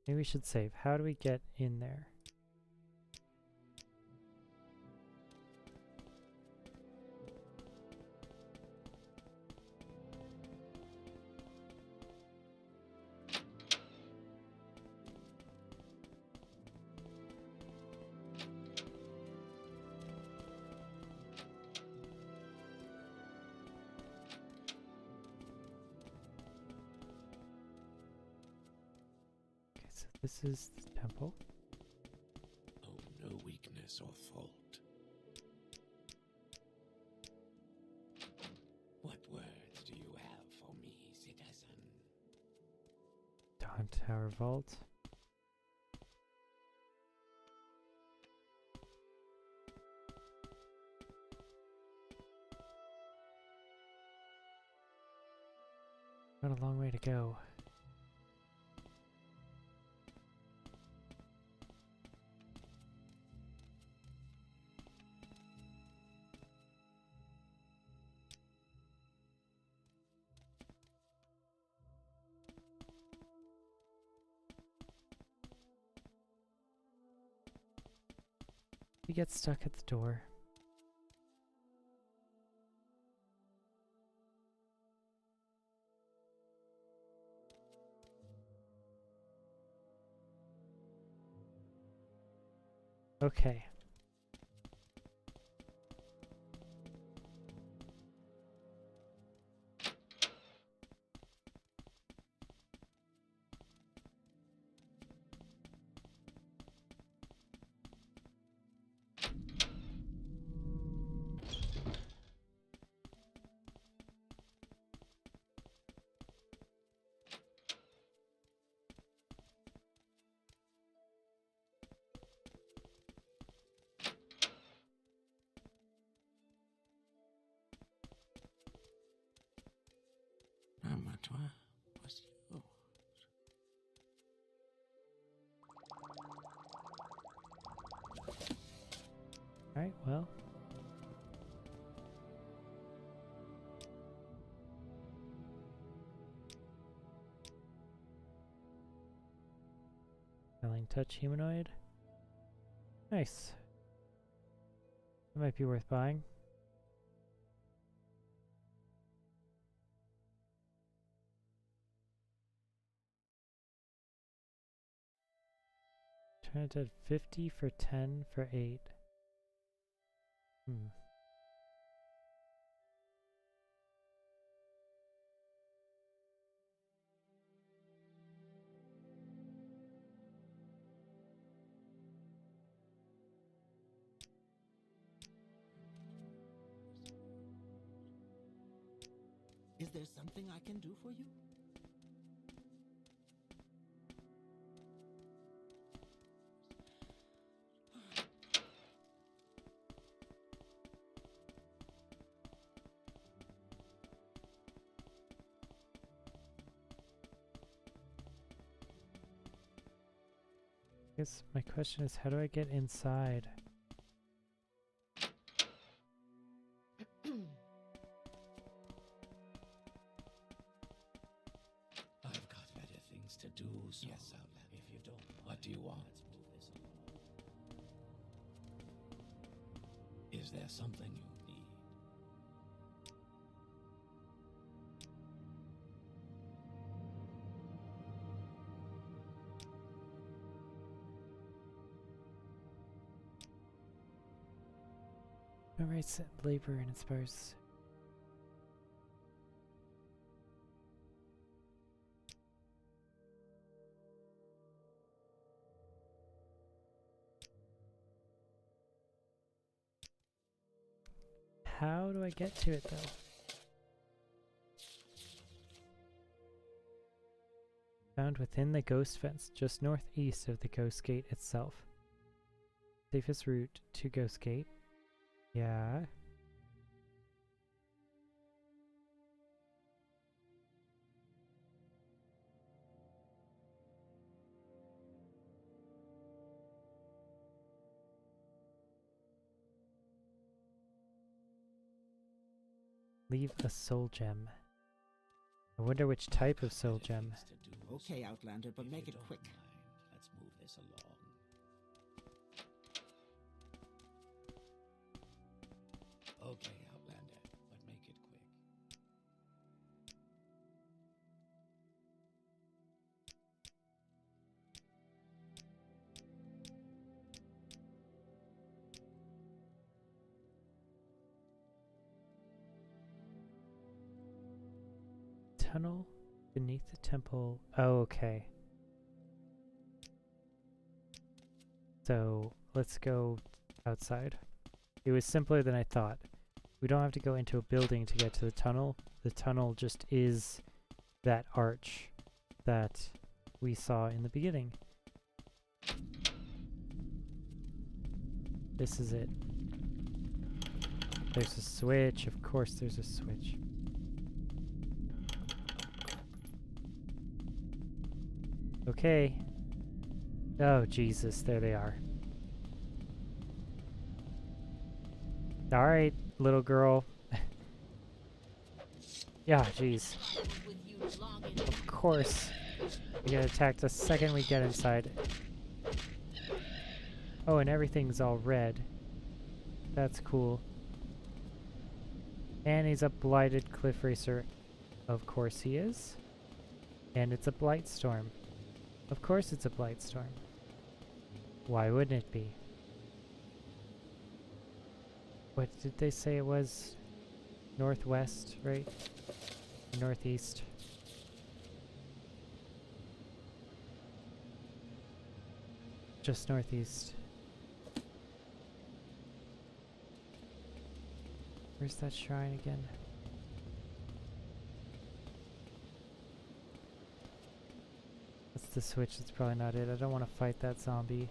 Maybe we should save. How do we get in there? This is the temple. Oh, no weakness or fault. What words do you have for me, citizen? Dawn Tower Vault. Got a long way to go. he get stuck at the door? Okay. Toi, voici. Oh. Alright, well. Selling touch humanoid. Nice. That might be worth buying. Turn it at 50 for 10 for 8. Is there something I can do for you? I guess my question is, how do I get inside? I've got better things to do, so yes, Outlander. If you don't, what do you want? Let's move this along. Is there something you need? Memories labor and inspires. How do I get to it though? Found within the ghost fence, just northeast of the ghost gate itself. Safest route to ghost gate. Yeah. Leave a soul gem. I wonder which type of soul gem. Okay, Outlander, but make it quick. Let's move this along. Okay, Outlander, but make it quick. Tunnel beneath the temple. Oh, okay. So let's go outside. It was simpler than I thought. We don't have to go into a building to get to the tunnel. The tunnel just is that arch that we saw in the beginning. This is it. There's a switch. Of course there's a switch. Okay. Oh, Jesus. There they are. Alright, little girl. Yeah, jeez. Of course. We get attacked the second we get inside. Oh, and everything's all red. That's cool. And he's a blighted cliff racer. Of course he is. And it's a blight storm. Of course it's a blight storm. Why wouldn't it be? What did they say it was? Northwest, right? Northeast. Just northeast. Where's that shrine again? That's the switch, that's probably not it. I don't want to fight that zombie.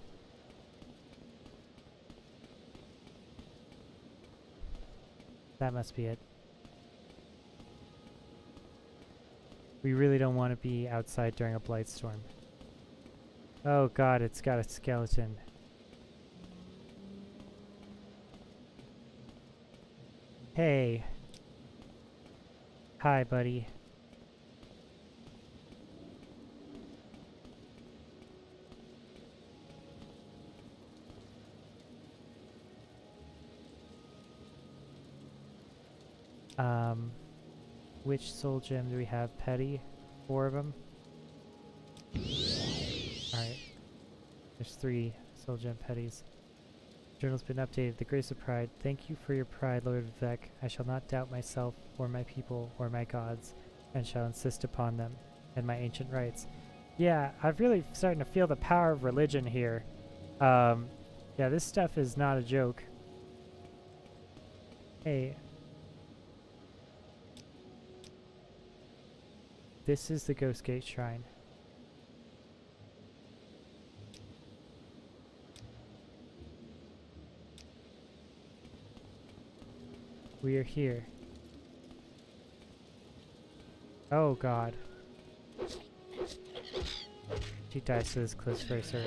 That must be it. We really don't want to be outside during a blight storm. Oh god, it's got a skeleton. Hey. Hi, buddy. Which soul gem do we have? Petty? 4 of them? Alright. There's 3 soul gem petties. Journal's been updated. The grace of pride. Thank you for your pride, Lord Vivek. I shall not doubt myself, or my people, or my gods, and shall insist upon them, and my ancient rights. Yeah, I'm really starting to feel the power of religion here. Yeah, this stuff is not a joke. Hey. This is the Ghostgate Shrine. We are here. Oh god. She dies to this cliff racer.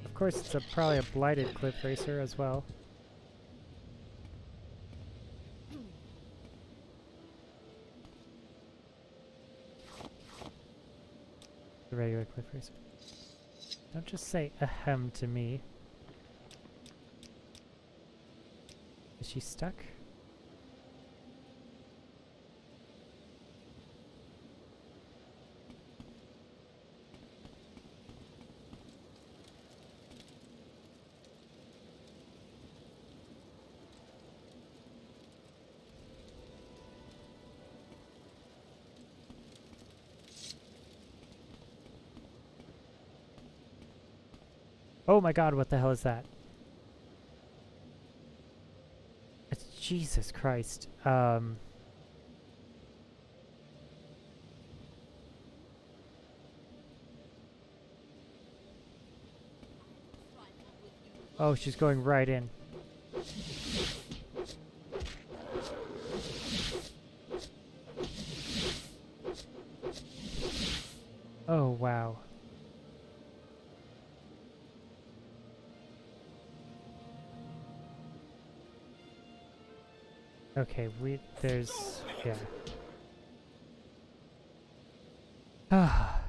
Of course it's probably a blighted cliff racer as well. The regular cliff racer. Don't just say ahem to me. Is she stuck? Oh my god, what the hell is that? It's Jesus Christ. Oh, she's going right in. Oh, wow. Okay, there's, yeah. Ah.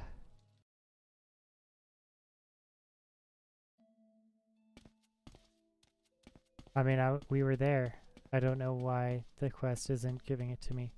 I mean, we were there. I don't know why the quest isn't giving it to me.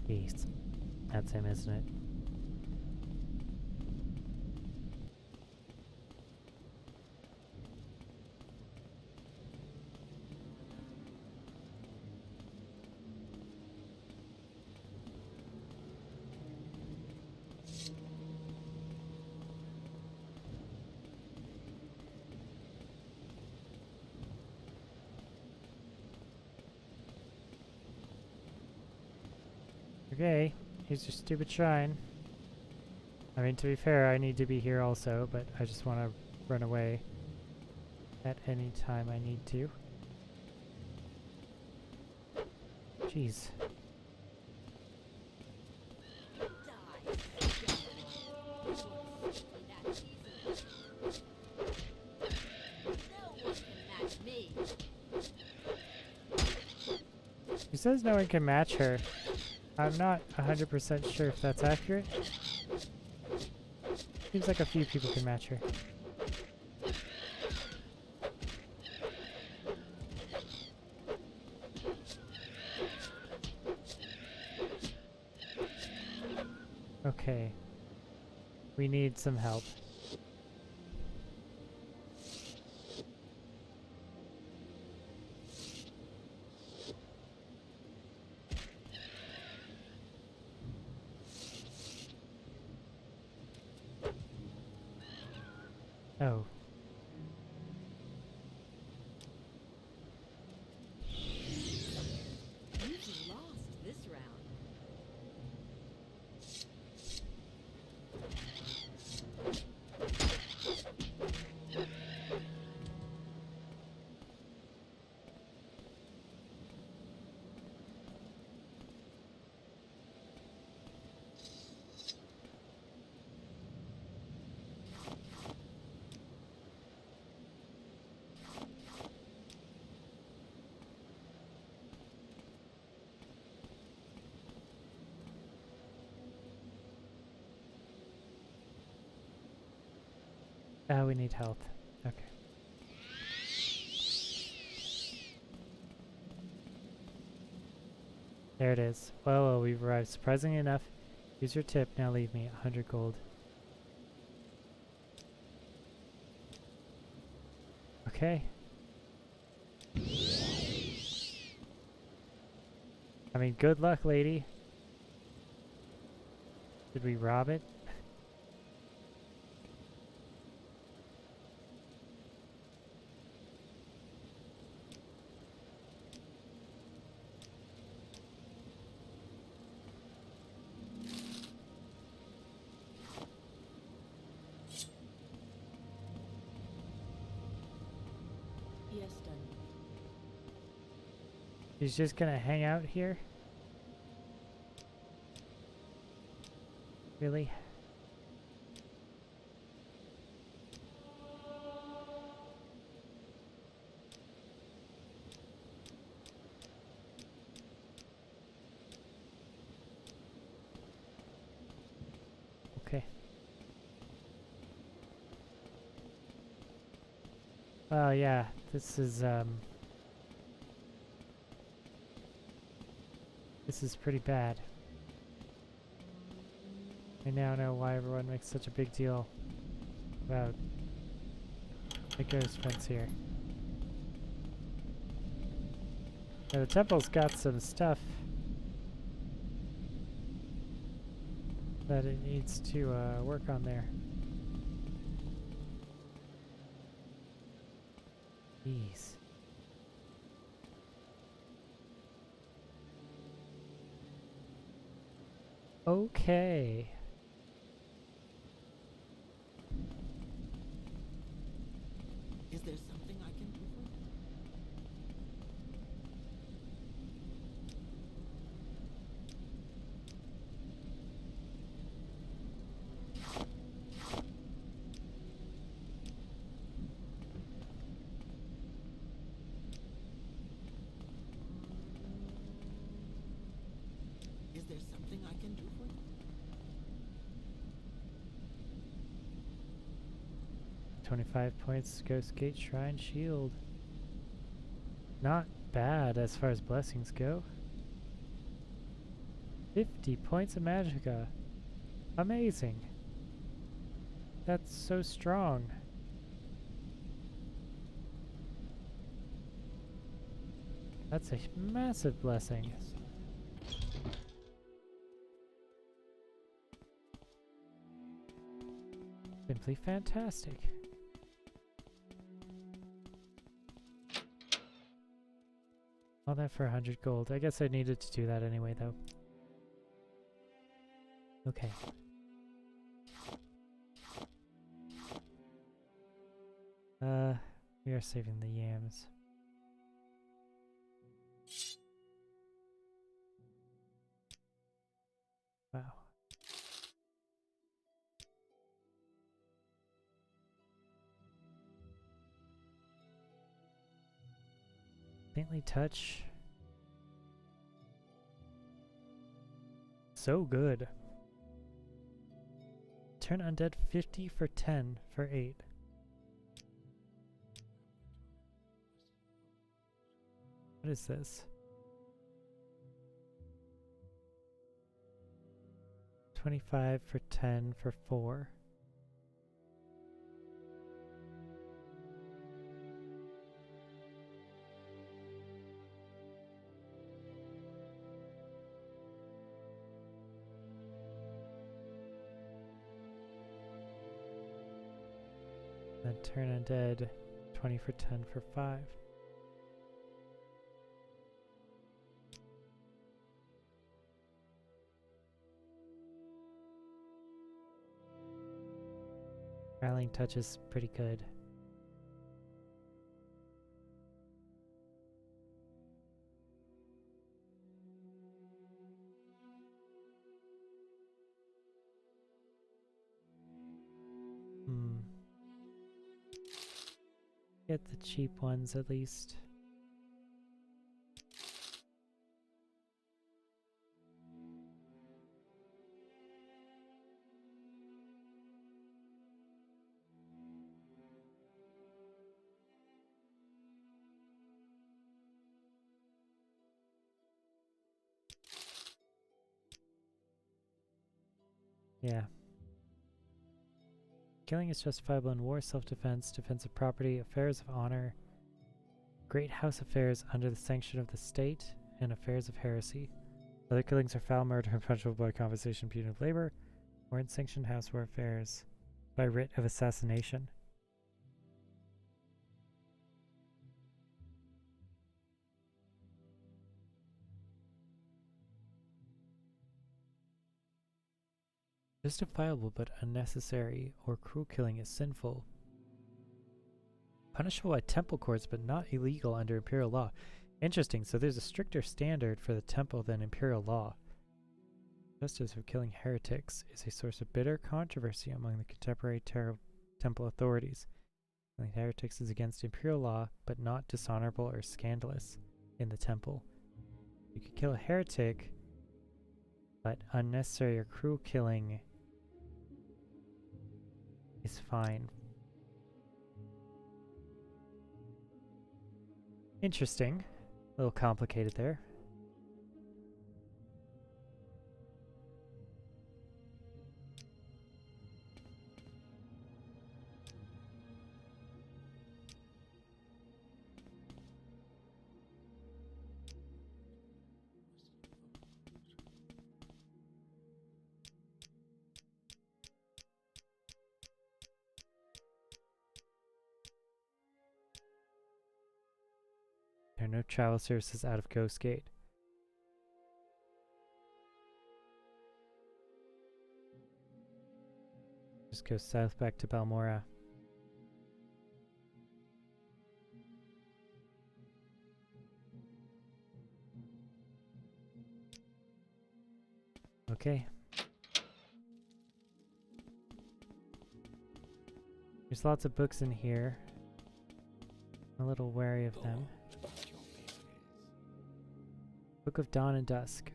Jeez. That's him, isn't it? Okay, here's your stupid shrine. I mean, to be fair, I need to be here also, but I just want to run away at any time I need to. Jeez. She says no one can match her. I'm not 100% sure if that's accurate. Seems like a few people can match her. Okay. We need some help. Oh. You've lost this round. We need health. Okay. There it is. Well, we've arrived. Surprisingly enough. Use your tip. Now leave me 100 gold. Okay. I mean, good luck, lady. Did we rob it? Yes, done. She's just gonna hang out here? Really? Okay. Well, yeah, this is pretty bad. I now know why everyone makes such a big deal about the ghost fence here. Now, the temple's got some stuff that it needs to work on there. Jeez. Okay. Is there something I can do for you? Is there something I can do for you? 25 points, Ghostgate Shrine Shield. Not bad as far as blessings go. 50 points of Magicka. Amazing. That's so strong. That's a massive blessing. Yes, sir. Simply fantastic. All that for 100 gold. I guess I needed to do that anyway, though. Okay. We are saving the yams. Wow. Faintly touch. So good. Turn undead 50 for 10 for 8. What is this? 25 for 10 for 4. Then turn undead 20 for 10 for 5. Rallying touch is pretty good. Get the cheap ones at least. Yeah. Killing is justifiable in war, self-defense, defense of property, affairs of honor, great house affairs under the sanction of the state, and affairs of heresy. Other killings are foul murder and punishable by compensation, punitive labor, or in sanctioned house war affairs by writ of assassination. Justifiable but unnecessary or cruel killing is sinful. Punishable by temple courts but not illegal under imperial law. Interesting, so there's a stricter standard for the temple than imperial law. Justice of killing heretics is a source of bitter controversy among the contemporary temple authorities. Killing heretics is against imperial law but not dishonorable or scandalous in the temple. You could kill a heretic, but unnecessary or cruel killing is fine. Interesting. A little complicated there. There are no travel services out of Ghostgate. Just go south back to Balmora. Okay. There's lots of books in here. I'm a little wary of them. Book of Dawn and Dusk.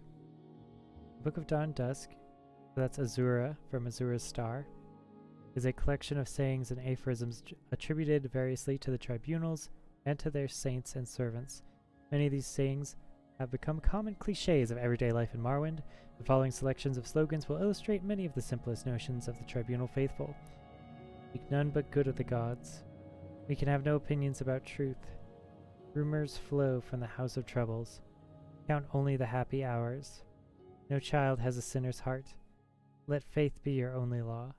Book of Dawn and Dusk, so that's Azura from Azura's Star, is a collection of sayings and aphorisms attributed variously to the tribunals and to their saints and servants. Many of these sayings have become common cliches of everyday life in Morrowind. The following selections of slogans will illustrate many of the simplest notions of the tribunal faithful. Speak none but good of the gods. We can have no opinions about truth. Rumors flow from the house of troubles. Count only the happy hours. No child has a sinner's heart. Let faith be your only law.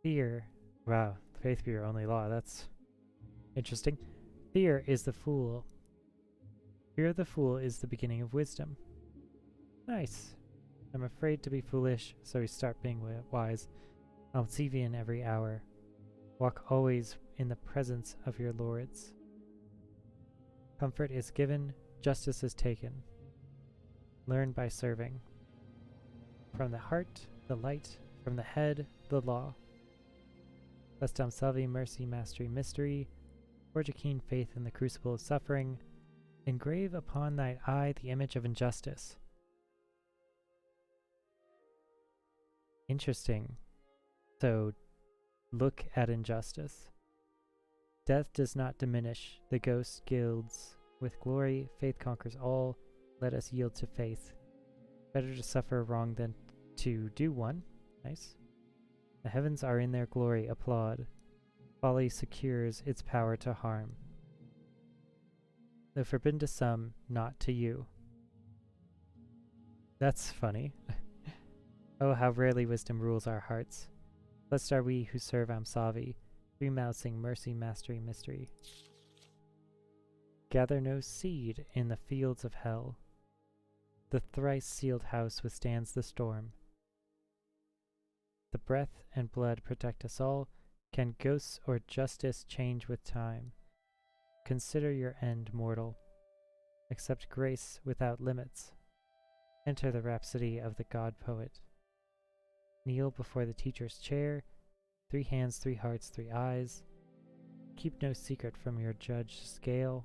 Fear, wow, faith be your only law, that's interesting. Fear is the fool. Fear of the fool is the beginning of wisdom. Nice. I'm afraid to be foolish, so we start being wise. I'll see thee in every hour. Walk always in the presence of your lords. Comfort is given, justice is taken. Learn by serving. From the heart, the light. From the head, the law. Lestam salvi, mercy, mastery, mystery. Forge a keen faith in the crucible of suffering. Engrave upon thine eye the image of injustice. Interesting. So, look at injustice. Death does not diminish. The ghost gilds with glory. Faith conquers all. Let us yield to faith. Better to suffer wrong than to do one. Nice. The heavens are in their glory. Applaud. Folly secures its power to harm. Though forbidden to some, not to you. That's funny. Oh, how rarely wisdom rules our hearts. Blessed are we who serve Amsavi. Three mouths sing mercy, mastery, mystery. Gather no seed in the fields of hell. The thrice sealed house withstands the storm. The breath and blood protect us all. Can ghosts or justice change with time? Consider your end, mortal. Accept grace without limits. Enter the rhapsody of the god-poet. Kneel before the teacher's chair. 3 hands, 3 hearts, 3 eyes. Keep no secret from your judge scale.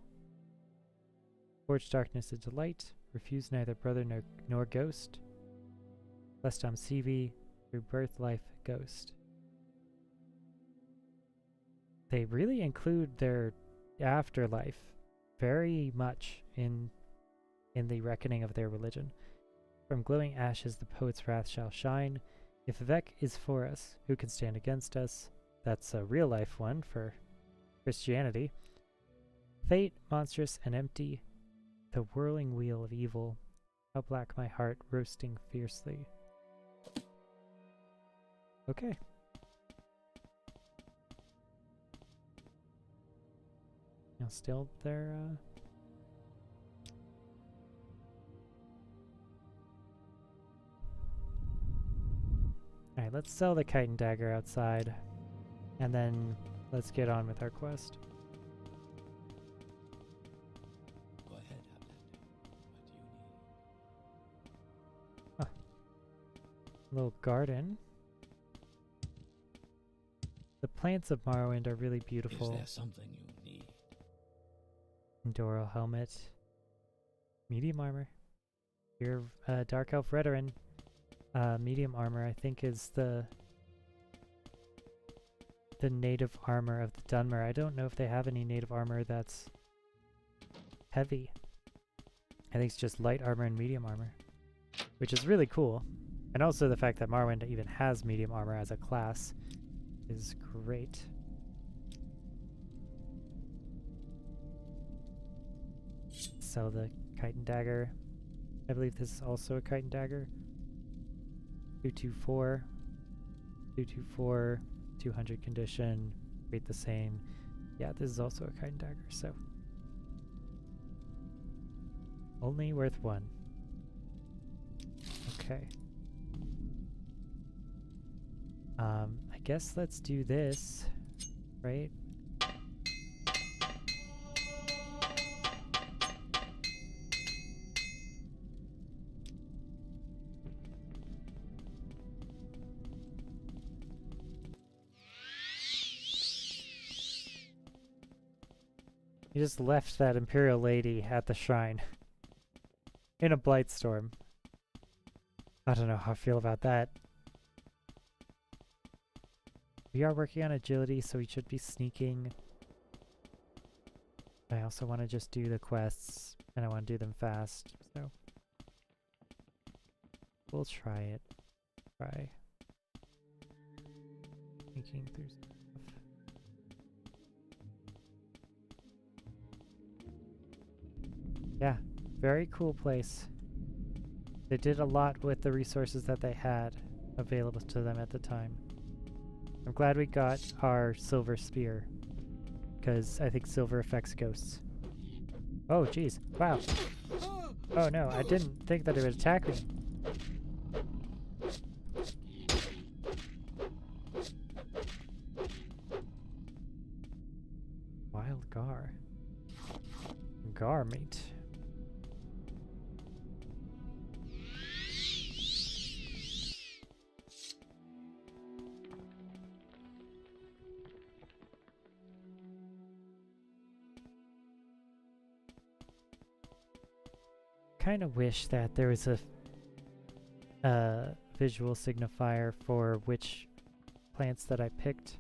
Forge darkness into light. Refuse neither brother nor ghost. Lest see thee through birth, life, ghost. They really include their afterlife very much in the reckoning of their religion. From glowing ashes the poet's wrath shall shine. If Vec is for us, who can stand against us? That's a real life one for Christianity. Fate, monstrous and empty, the whirling wheel of evil. How black my heart, roasting fiercely. Okay. Now still there, Alright, let's sell the kite and dagger outside, and then let's get on with our quest. Go ahead, Outlander. What do you need? Huh. Little garden. The plants of Morrowind are really beautiful. Is there something you need? Doral helmet. Medium armor. Your Dark Elf Redoran. Medium armor, I think, is the native armor of the Dunmer. I don't know if they have any native armor that's heavy. I think it's just light armor and medium armor, which is really cool. And also the fact that Morrowind even has medium armor as a class is great. Sell the kite and dagger. I believe this is also a kite and dagger. 224, 224, 200 condition, rate the same. Yeah, this is also a kite and dagger, so only worth 1. Okay. I guess let's do this, right? You just left that Imperial lady at the shrine. In a blight storm. I don't know how I feel about that. We are working on agility, so we should be sneaking. I also want to just do the quests, and I want to do them fast, so we'll try it. Try sneaking through stuff. Yeah, very cool place. They did a lot with the resources that they had available to them at the time. I'm glad we got our silver spear, because I think silver affects ghosts. Oh, jeez. Wow. Oh no, I didn't think that it would attack me. gar meat. Kind of wish that there was a visual signifier for which plants that I picked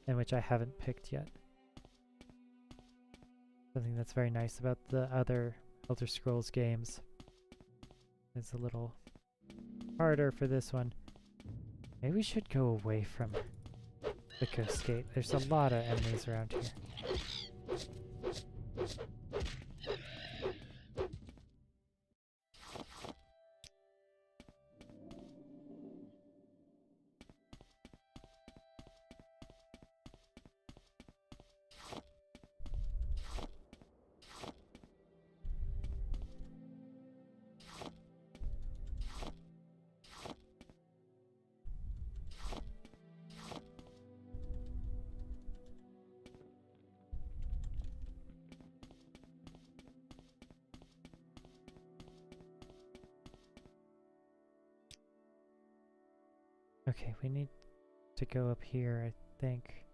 and which I haven't picked yet. Something that's very nice about the other Elder Scrolls games. It's a little harder for this one. Maybe we should go away from the Ghostgate. There's a lot of enemies around here. Okay, we need to go up here, I think.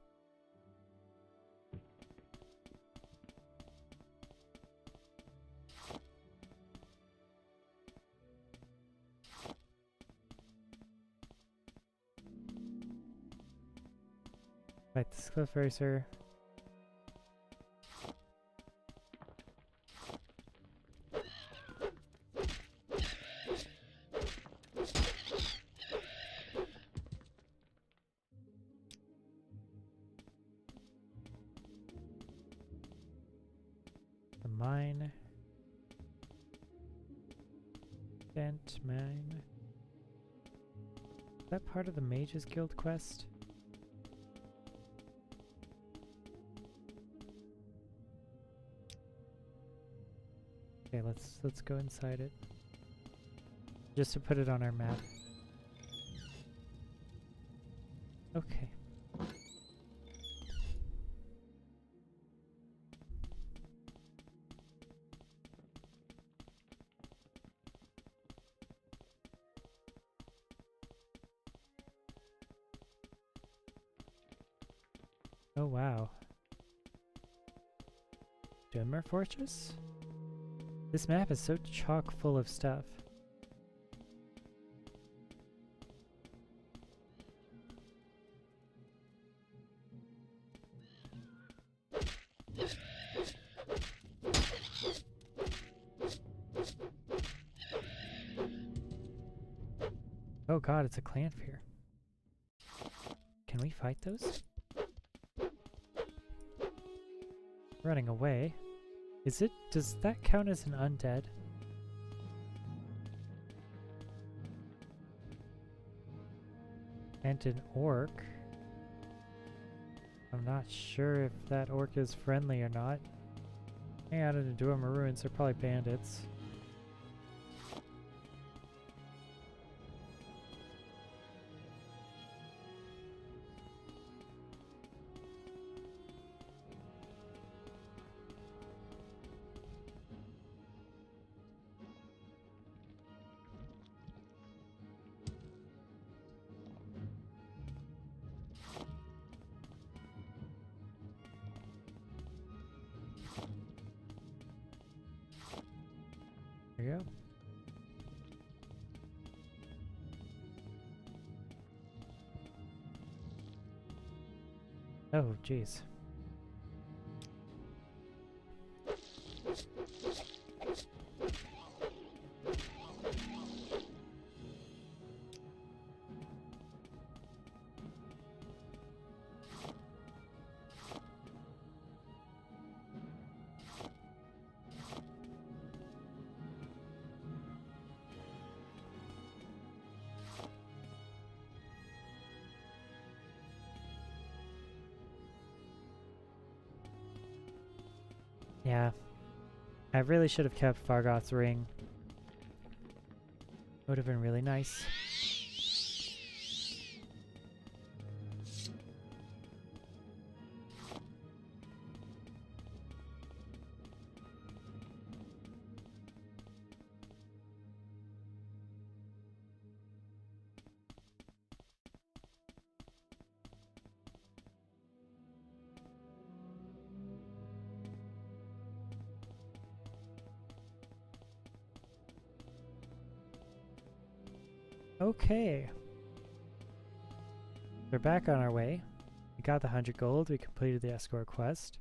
Right, this cliff racer. The mine. Bent mine. Is that part of the Mages Guild quest? Okay, let's go inside it. Just to put it on our map. Okay. Oh wow. Dunmer Fortress? This map is so chock full of stuff. Oh god, it's a clan fear. Can we fight those? Running away. Does that count as an undead? And an orc. I'm not sure if that orc is friendly or not. Hang out in the Dunmer ruins, they're probably bandits. There you go. Oh, jeez. Yeah. I really should have kept Fargoth's ring. Would have been really nice. Okay. We're back on our way. We got the 100 gold. We completed the escort quest.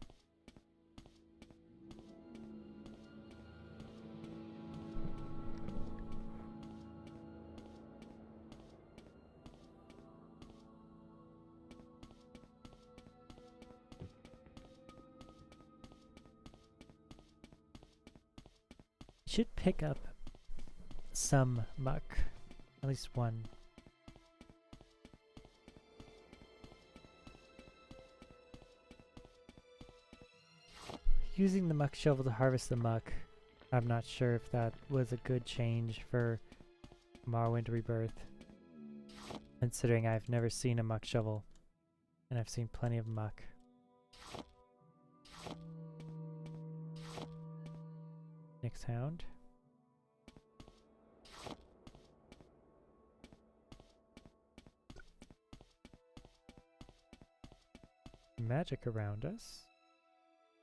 Should pick up some muck. At least one. Using the muck shovel to harvest the muck, I'm not sure if that was a good change for Morrowind Rebirth, considering I've never seen a muck shovel, and I've seen plenty of muck. Next hound. Magic around us.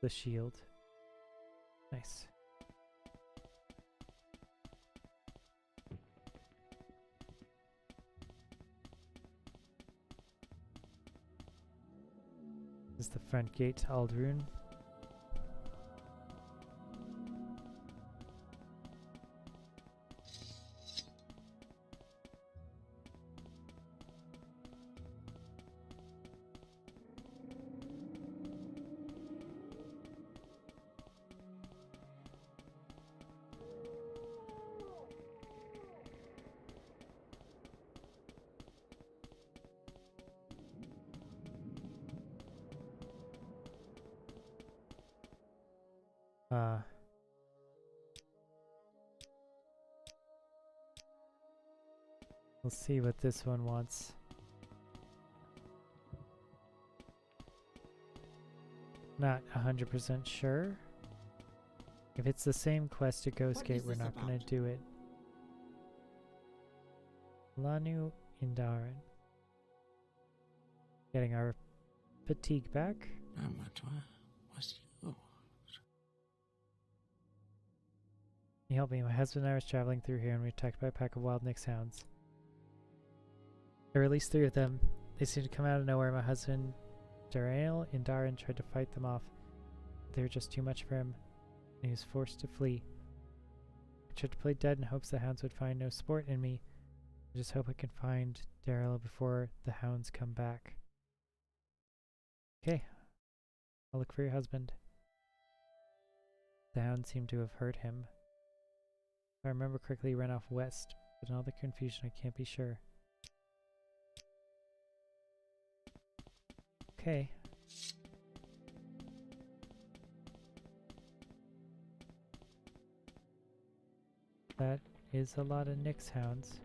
The shield. Nice. This is the front gate to Aldrune. We'll see what this one wants. Not 100% sure. If it's the same quest to Ghostgate, we're not going to do it. Lanu Indaran. Getting our fatigue back. Can you help me? My husband and I was traveling through here and we were attacked by a pack of wild Nyx hounds. I released 3 of them. They seemed to come out of nowhere. My husband, Dark Indaran, tried to fight them off. They were just too much for him, and he was forced to flee. I tried to play dead in hopes the hounds would find no sport in me. I just hope I can find Daryl before the hounds come back. Okay. I'll look for your husband. The hounds seem to have hurt him. If I remember correctly, he ran off west, but in all the confusion I can't be sure. Okay. That is a lot of Nyx hounds.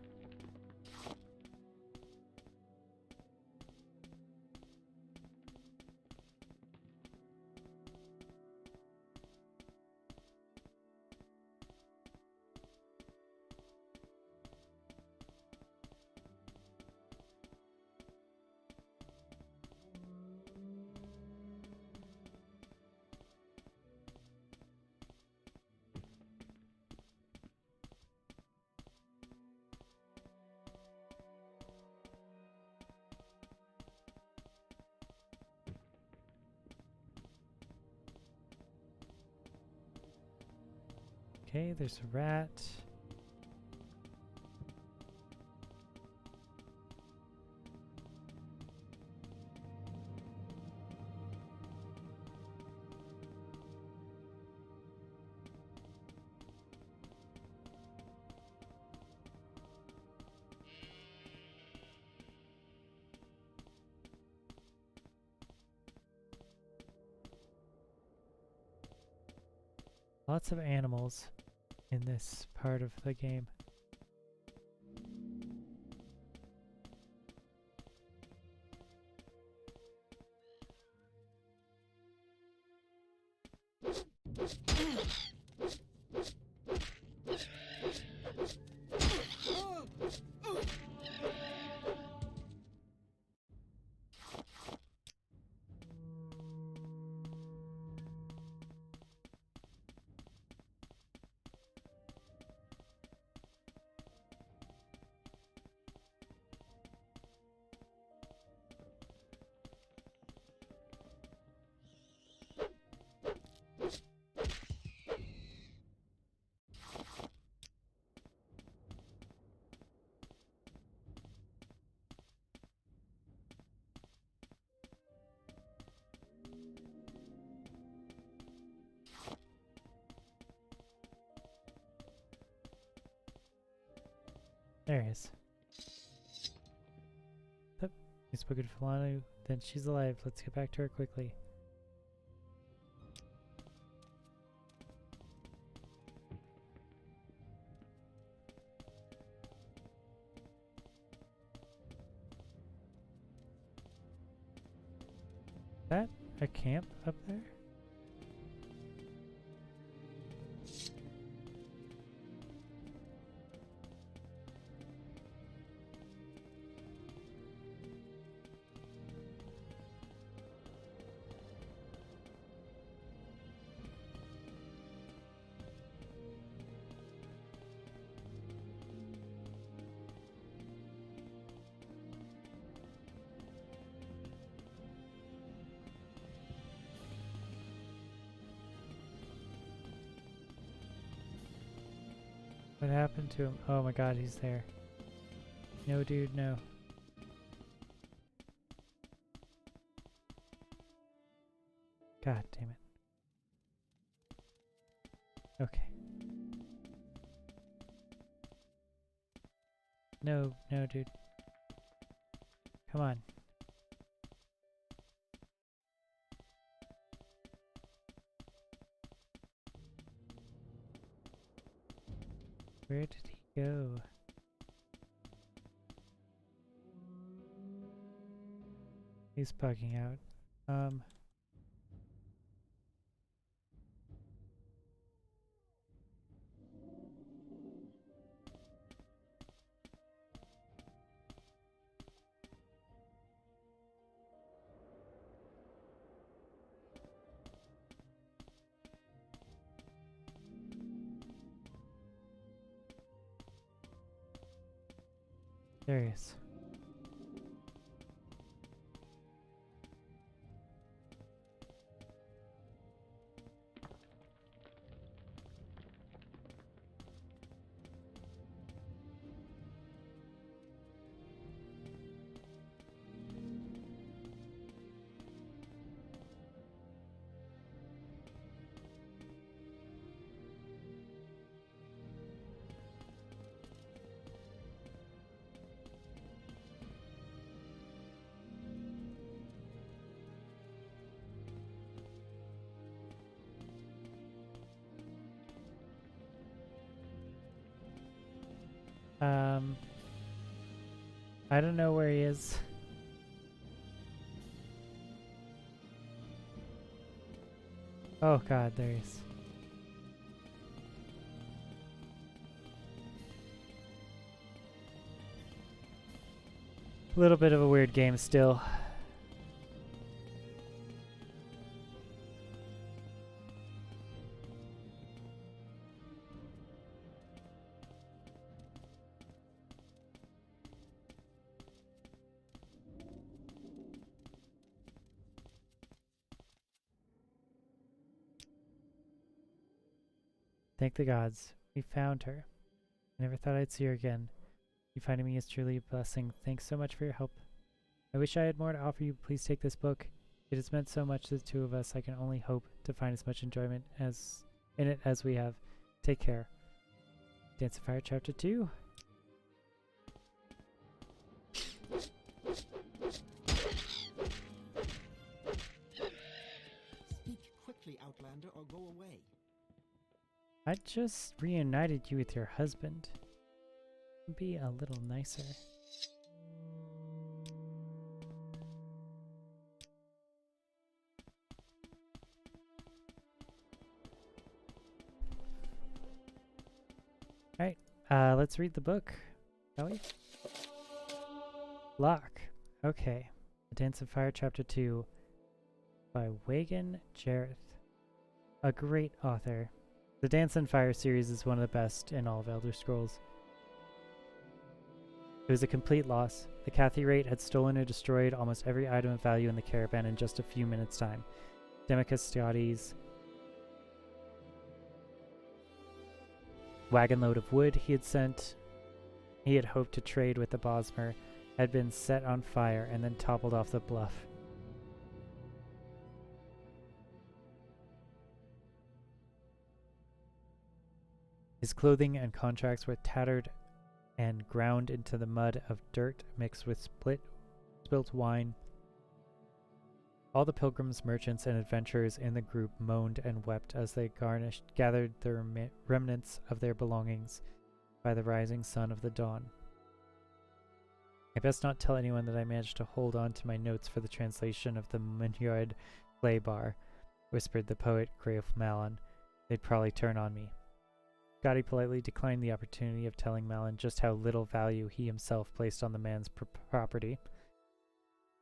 Okay, there's a rat. Lots of animals in this part of the game. There he is. Yep. You spoken to Silani, then she's alive. Let's get back to her quickly. Is that a camp up there? What happened to him? Oh my god, he's there. No, dude, no. God damn it. Okay. No, no, dude. Come on. Where did he go? He's bugging out. There he is. I don't know where he is. Oh god, there he is. A little bit of a weird game still. Thank the gods. We found her. I never thought I'd see her again. You finding me is truly a blessing. Thanks so much for your help. I wish I had more to offer you. Please take this book. It has meant so much to the two of us. I can only hope to find as much enjoyment in it as we have. Take care. Dance of Fire Chapter 2. Speak quickly, Outlander, or go away. I just reunited you with your husband. Be a little nicer. Alright, let's read the book, shall we? Locke. Okay. The Dance of Fire Chapter 2 by Wagan Jareth. A great author. The Dance and Fire series is one of the best in all of Elder Scrolls. It was a complete loss. The Cathy Rate had stolen or destroyed almost every item of value in the caravan in just a few minutes' time. Demicus Scotty's wagon load of wood he had hoped to trade with the Bosmer, had been set on fire and then toppled off the bluff. His clothing and contracts were tattered and ground into the mud of dirt mixed with spilt wine. All the pilgrims, merchants, and adventurers in the group moaned and wept as they gathered the remnants of their belongings by the rising sun of the dawn. I best not tell anyone that I managed to hold on to my notes for the translation of the Morrowind play bar, whispered the poet Grave Malin. They'd probably turn on me. Scotty politely declined the opportunity of telling Malin just how little value he himself placed on the man's property.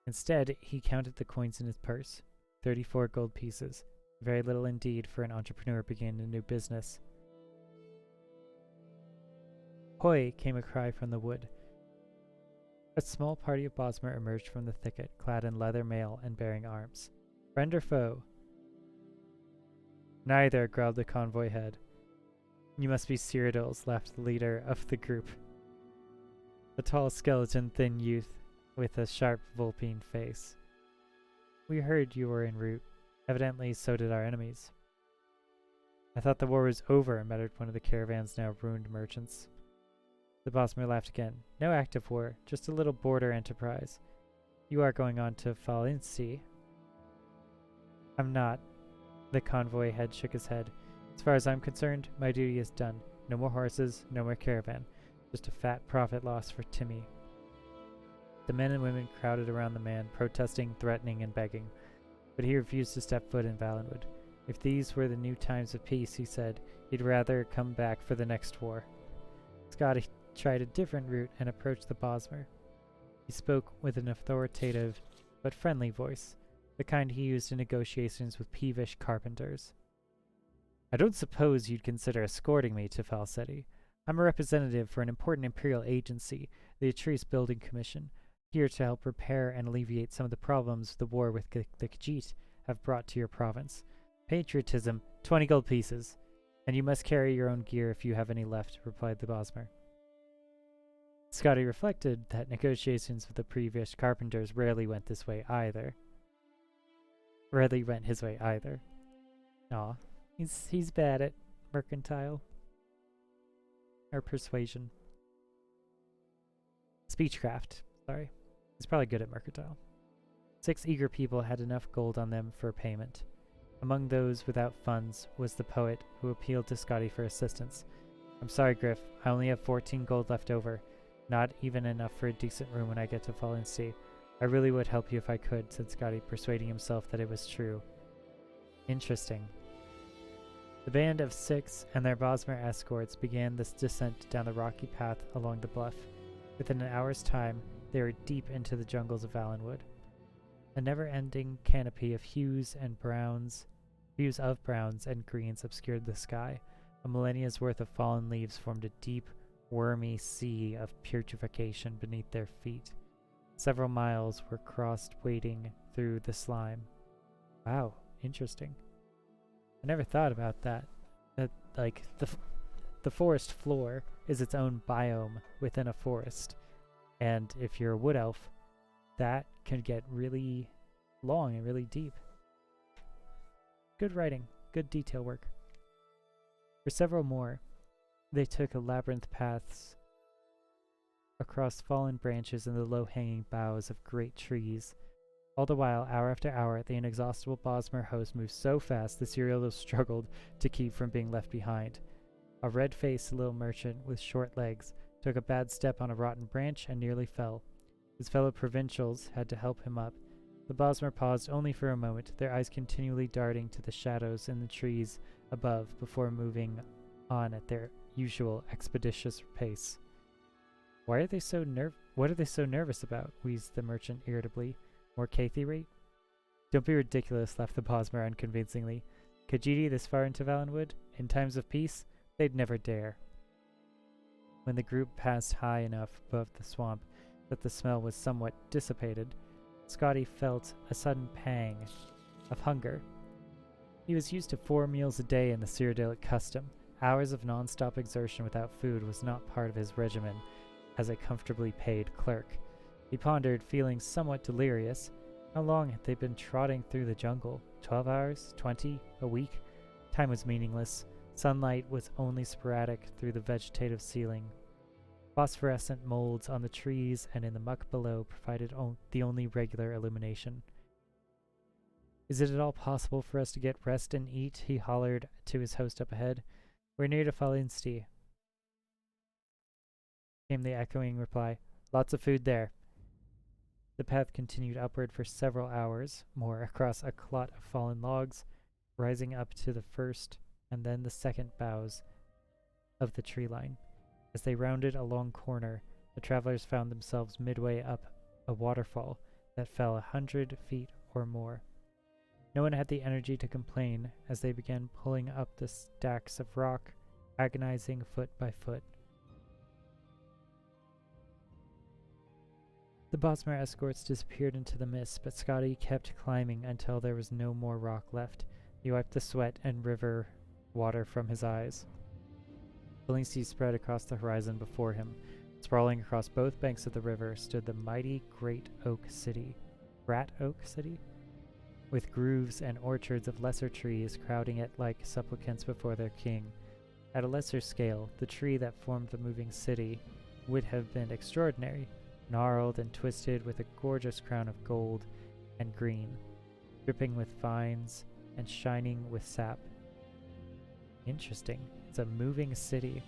Instead, he counted the coins in his purse, 34 gold pieces, very little indeed for an entrepreneur beginning a new business. Hoi, came a cry from the wood. A small party of Bosmer emerged from the thicket, clad in leather mail and bearing arms. Friend or foe? Neither, growled the convoy head. You must be Cyrodiil's, laughed the leader of the group. A tall, skeleton, thin youth with a sharp, vulpine face. We heard you were en route. Evidently, so did our enemies. I thought the war was over, muttered one of the caravan's now ruined merchants. The Bosmer laughed again. No active war, just a little border enterprise. You are going on to Valency. I'm not. The convoy head shook his head. As far as I'm concerned, my duty is done. No more horses, no more caravan. Just a fat profit loss for Timmy. The men and women crowded around the man, protesting, threatening, and begging. But he refused to step foot in Valenwood. If these were the new times of peace, he said, he'd rather come back for the next war. Scotty tried a different route and approached the Bosmer. He spoke with an authoritative but friendly voice, the kind he used in negotiations with peevish carpenters. I don't suppose you'd consider escorting me to Falsetti. I'm a representative for an important imperial agency, the Atrice Building Commission, here to help repair and alleviate some of the problems the war with the Khajiit have brought to your province. Patriotism, 20 gold pieces. And you must carry your own gear if you have any left, replied the Bosmer. Scotty reflected that negotiations with the previous carpenters rarely went his way either. Aw, he's bad at mercantile. Or persuasion. Speechcraft, sorry. He's probably good at mercantile. 6 eager people had enough gold on them for payment. Among those without funds was the poet, who appealed to Scotty for assistance. I'm sorry, Griff, I only have 14 gold left over. Not even enough for a decent room when I get to Valency. I really would help you if I could, said Scotty, persuading himself that it was true. Interesting. The band of 6 and their Bosmer escorts began this descent down the rocky path along the bluff. Within an hour's time, they were deep into the jungles of Valenwood. A never-ending canopy of hues of browns and greens obscured the sky. A millennia's worth of fallen leaves formed a deep, wormy sea of putrefaction beneath their feet. Several miles were crossed wading through the slime. Wow, interesting. I never thought about that. That, like, the forest floor is its own biome within a forest. And if you're a wood elf, that can get really long and really deep. Good writing, good detail work. For several more, they took a labyrinth paths across fallen branches and the low-hanging boughs of great trees. All the while, hour after hour, the inexhaustible Bosmer host moved so fast the Cyrodiil struggled to keep from being left behind. A red-faced little merchant with short legs took a bad step on a rotten branch and nearly fell. His fellow provincials had to help him up. The Bosmer paused only for a moment, their eyes continually darting to the shadows in the trees above before moving on at their usual expeditious pace. What are they so nervous about? Wheezed the merchant irritably. More Kathy rate? Don't be ridiculous, laughed the Bosmer unconvincingly. Khajiit this far into Valenwood? In times of peace? They'd never dare. When the group passed high enough above the swamp that the smell was somewhat dissipated, Scotty felt a sudden pang of hunger. He was used to 4 meals a day in the Cyrodiilic custom. Hours of non-stop exertion without food was not part of his regimen as a comfortably paid clerk. He pondered, feeling somewhat delirious. How long had they been trotting through the jungle? 12 hours? 20? A week? Time was meaningless. Sunlight was only sporadic through the vegetative ceiling. Phosphorescent molds on the trees and in the muck below provided the only regular illumination. "Is it at all possible for us to get rest and eat?" he hollered to his host up ahead. "We're near to Falinsti," came the echoing reply. "Lots of food there." The path continued upward for several hours more across a clot of fallen logs, rising up to the first and then the second boughs of the tree line. As they rounded a long corner, the travelers found themselves midway up a waterfall that fell 100 feet or more. No one had the energy to complain as they began pulling up the stacks of rock, agonizing foot by foot. The Bosmer escorts disappeared into the mist, but Scotty kept climbing until there was no more rock left. He wiped the sweat and river water from his eyes. Falinsti spread across the horizon before him. Sprawling across both banks of the river stood the mighty Great Oak City. Rat Oak City? With groves and orchards of lesser trees crowding it like supplicants before their king. At a lesser scale, the tree that formed the moving city would have been extraordinary, gnarled and twisted with a gorgeous crown of gold and green, dripping with vines and shining with sap. Interesting. It's a moving city.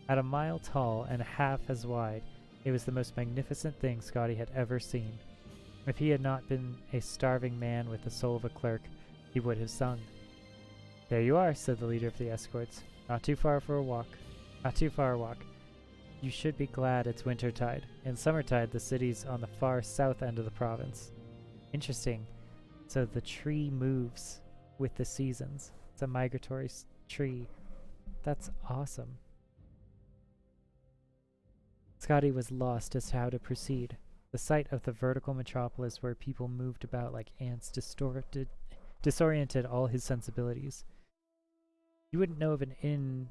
At a mile tall and half as wide, it was the most magnificent thing Scotty had ever seen. If he had not been a starving man with the soul of a clerk, he would have sung. "There you are," said the leader of the escorts. Not too far a walk. "You should be glad it's wintertide. In summertide, the city's on the far south end of the province." Interesting. So the tree moves with the seasons. It's a migratory tree. That's awesome. Scotty was lost as to how to proceed. The sight of the vertical metropolis where people moved about like ants disoriented all his sensibilities. You wouldn't know of an inn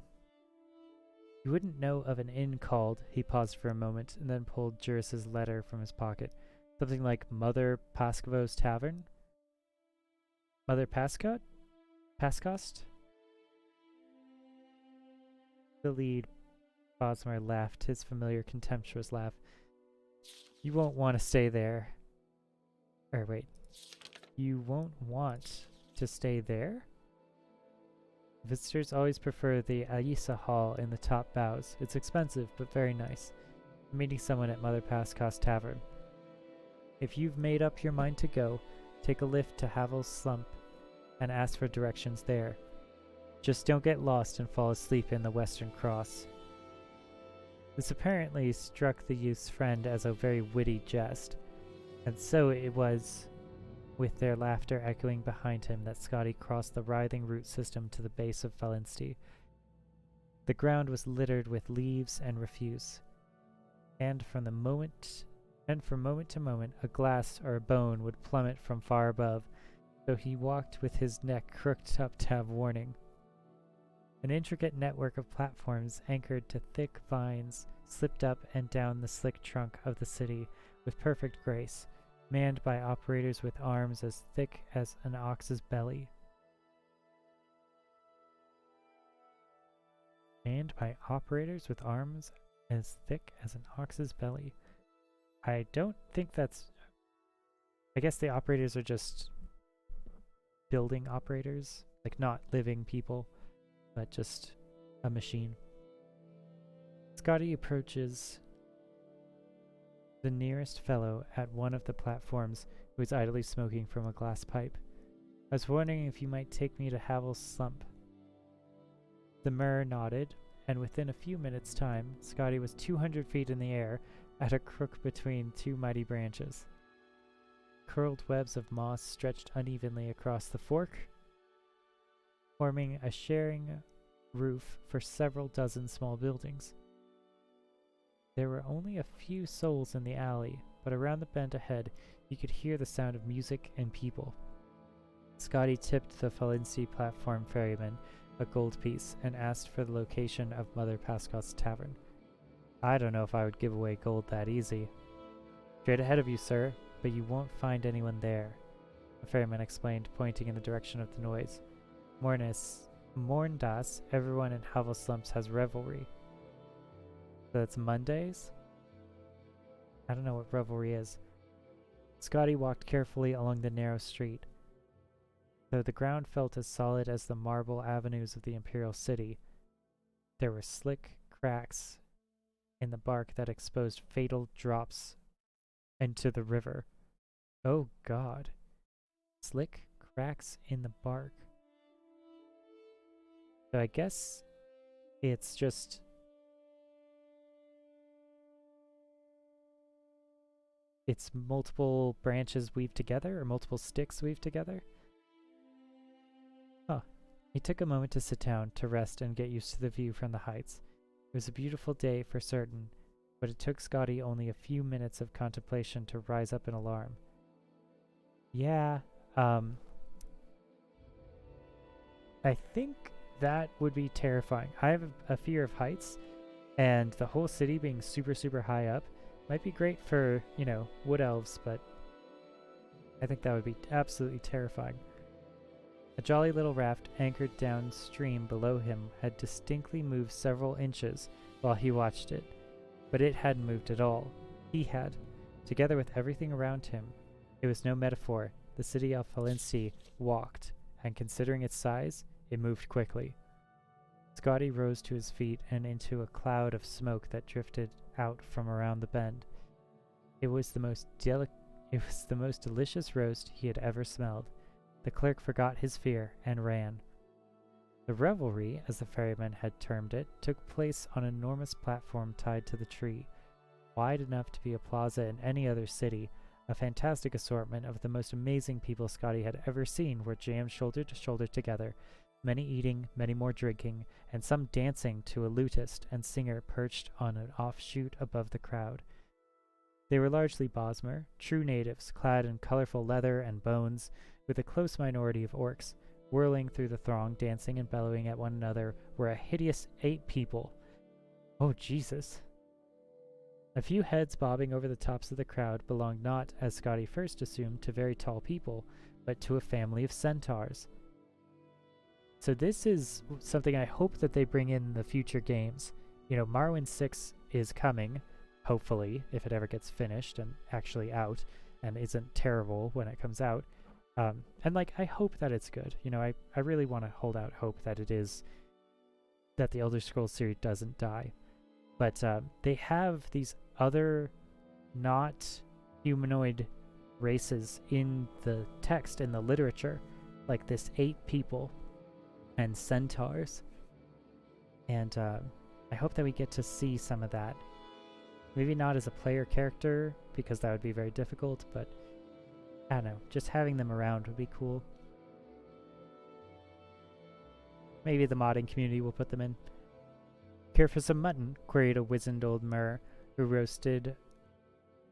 called. He paused for a moment and then pulled Juris's letter from his pocket. Something like Mother Paskovo's Tavern? Mother Pascost? The lead Bosmer laughed his familiar contemptuous laugh. "You won't want to stay there." You won't want to stay there? Visitors always prefer the Aisa Hall in the top boughs. It's expensive, but very nice. I'm meeting someone at Mother Pasco's Tavern. If you've made up your mind to go, take a lift to Havel's Slump and ask for directions there. Just don't get lost and fall asleep in the Western Cross. This apparently struck the youth's friend as a very witty jest, and so it was, with their laughter echoing behind him, that Scotty crossed the writhing root system to the base of Falinsti. The ground was littered with leaves and refuse, and from moment to moment a glass or a bone would plummet from far above, so he walked with his neck crooked up to have warning. An intricate network of platforms anchored to thick vines slipped up and down the slick trunk of the city with perfect grace, manned by operators with arms as thick as an ox's belly. I don't think that's... I guess the operators are just building operators, like not living people, but just a machine. Scotty approaches the nearest fellow at one of the platforms who is idly smoking from a glass pipe. "I was wondering if you might take me to Havel's Slump." The Mer nodded, and within a few minutes' time, Scotty was 200 feet in the air at a crook between two mighty branches. Curled webs of moss stretched unevenly across the fork, forming a sharing roof for several dozen small buildings. There were only a few souls in the alley, but around the bend ahead, you could hear the sound of music and people. Scotty tipped the Falinsti platform ferryman a gold piece and asked for the location of Mother Pascot's Tavern. "I don't know if I would give away gold that easy." "Straight ahead of you, sir, but you won't find anyone there," the ferryman explained, pointing in the direction of the noise. Morndas, everyone in Havel Slumps has revelry. So that's Mondays? I don't know what revelry is. Scotty walked carefully along the narrow street. Though the ground felt as solid as the marble avenues of the Imperial City, there were slick cracks in the bark that exposed fatal drops into the river. Oh God. Slick cracks in the bark. So I guess it's just... it's multiple branches weaved together, or multiple sticks weaved together? Huh. He took a moment to sit down, to rest and get used to the view from the heights. It was a beautiful day for certain, but it took Scotty only a few minutes of contemplation to rise up in alarm. Yeah, I think that would be terrifying. I have a fear of heights, and the whole city being super, super high up might be great for, you know, wood elves, but I think that would be absolutely terrifying. A jolly little raft anchored downstream below him had distinctly moved several inches while he watched it, but it hadn't moved at all. He had, together with everything around him. It was no metaphor. The city of Valenci walked, and considering its size, it moved quickly. Scotty rose to his feet and into a cloud of smoke that drifted out from around the bend. It was the most delicious roast he had ever smelled. The clerk forgot his fear and ran. The revelry, as the ferryman had termed it, took place on an enormous platform tied to the tree, wide enough to be a plaza in any other city. A fantastic assortment of the most amazing people Scotty had ever seen were jammed shoulder to shoulder together, many eating, many more drinking, and some dancing to a lutist and singer perched on an offshoot above the crowd. They were largely Bosmer, true natives, clad in colorful leather and bones, with a close minority of orcs. Whirling through the throng, dancing and bellowing at one another, were a hideous 8 people. Oh, Jesus. A few heads bobbing over the tops of the crowd belonged not, as Scotty first assumed, to very tall people, but to a family of centaurs. So this is something I hope that they bring in the future games. You know, Morrowind 6 is coming, hopefully, if it ever gets finished and actually out, and isn't terrible when it comes out. And, like, I hope that it's good. You know, I really want to hold out hope that it is, that the Elder Scrolls series doesn't die. But they have these other not humanoid races in the text, in the literature, like this 8 people and centaurs. And I hope that we get to see some of that. Maybe not as a player character, because that would be very difficult, but I don't know, just having them around would be cool. Maybe the modding community will put them in. Care for some mutton? Queried a wizened old Mer who roasted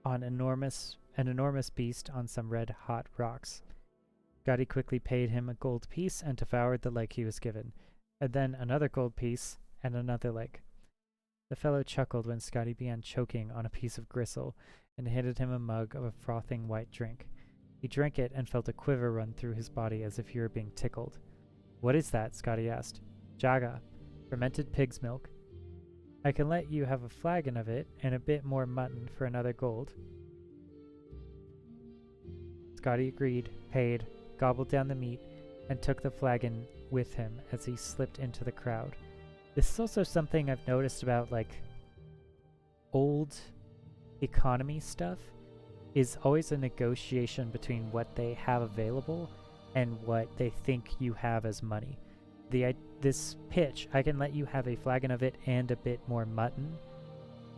on an enormous beast on some red-hot rocks. Scotty quickly paid him a gold piece and devoured the leg he was given, and then another gold piece and another leg. The fellow chuckled when Scotty began choking on a piece of gristle and handed him a mug of a frothing white drink. He drank it and felt a quiver run through his body as if he were being tickled. What is that? Scotty asked. Jaga, fermented pig's milk. I can let you have a flagon of it and a bit more mutton for another gold. Scotty agreed, paid, gobbled down the meat, and took the flagon with him as he slipped into the crowd. This is also something I've noticed about, like, old economy stuff, is always a negotiation between what they have available and what they think you have as money. This pitch, I can let you have a flagon of it and a bit more mutton.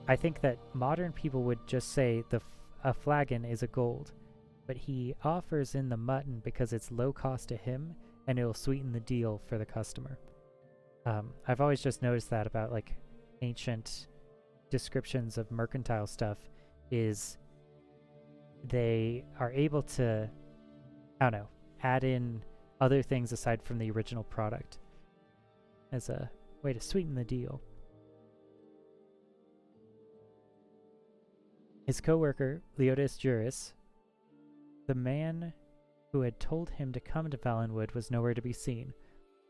I think that modern people would just say a flagon is a gold, but he offers in the mutton because it's low cost to him and it'll sweeten the deal for the customer. I've always just noticed that about, like, ancient descriptions of mercantile stuff, is they are able to, I don't know, add in other things aside from the original product as a way to sweeten the deal. His co-worker, Leotis Juris, the man who had told him to come to Valenwood, was nowhere to be seen.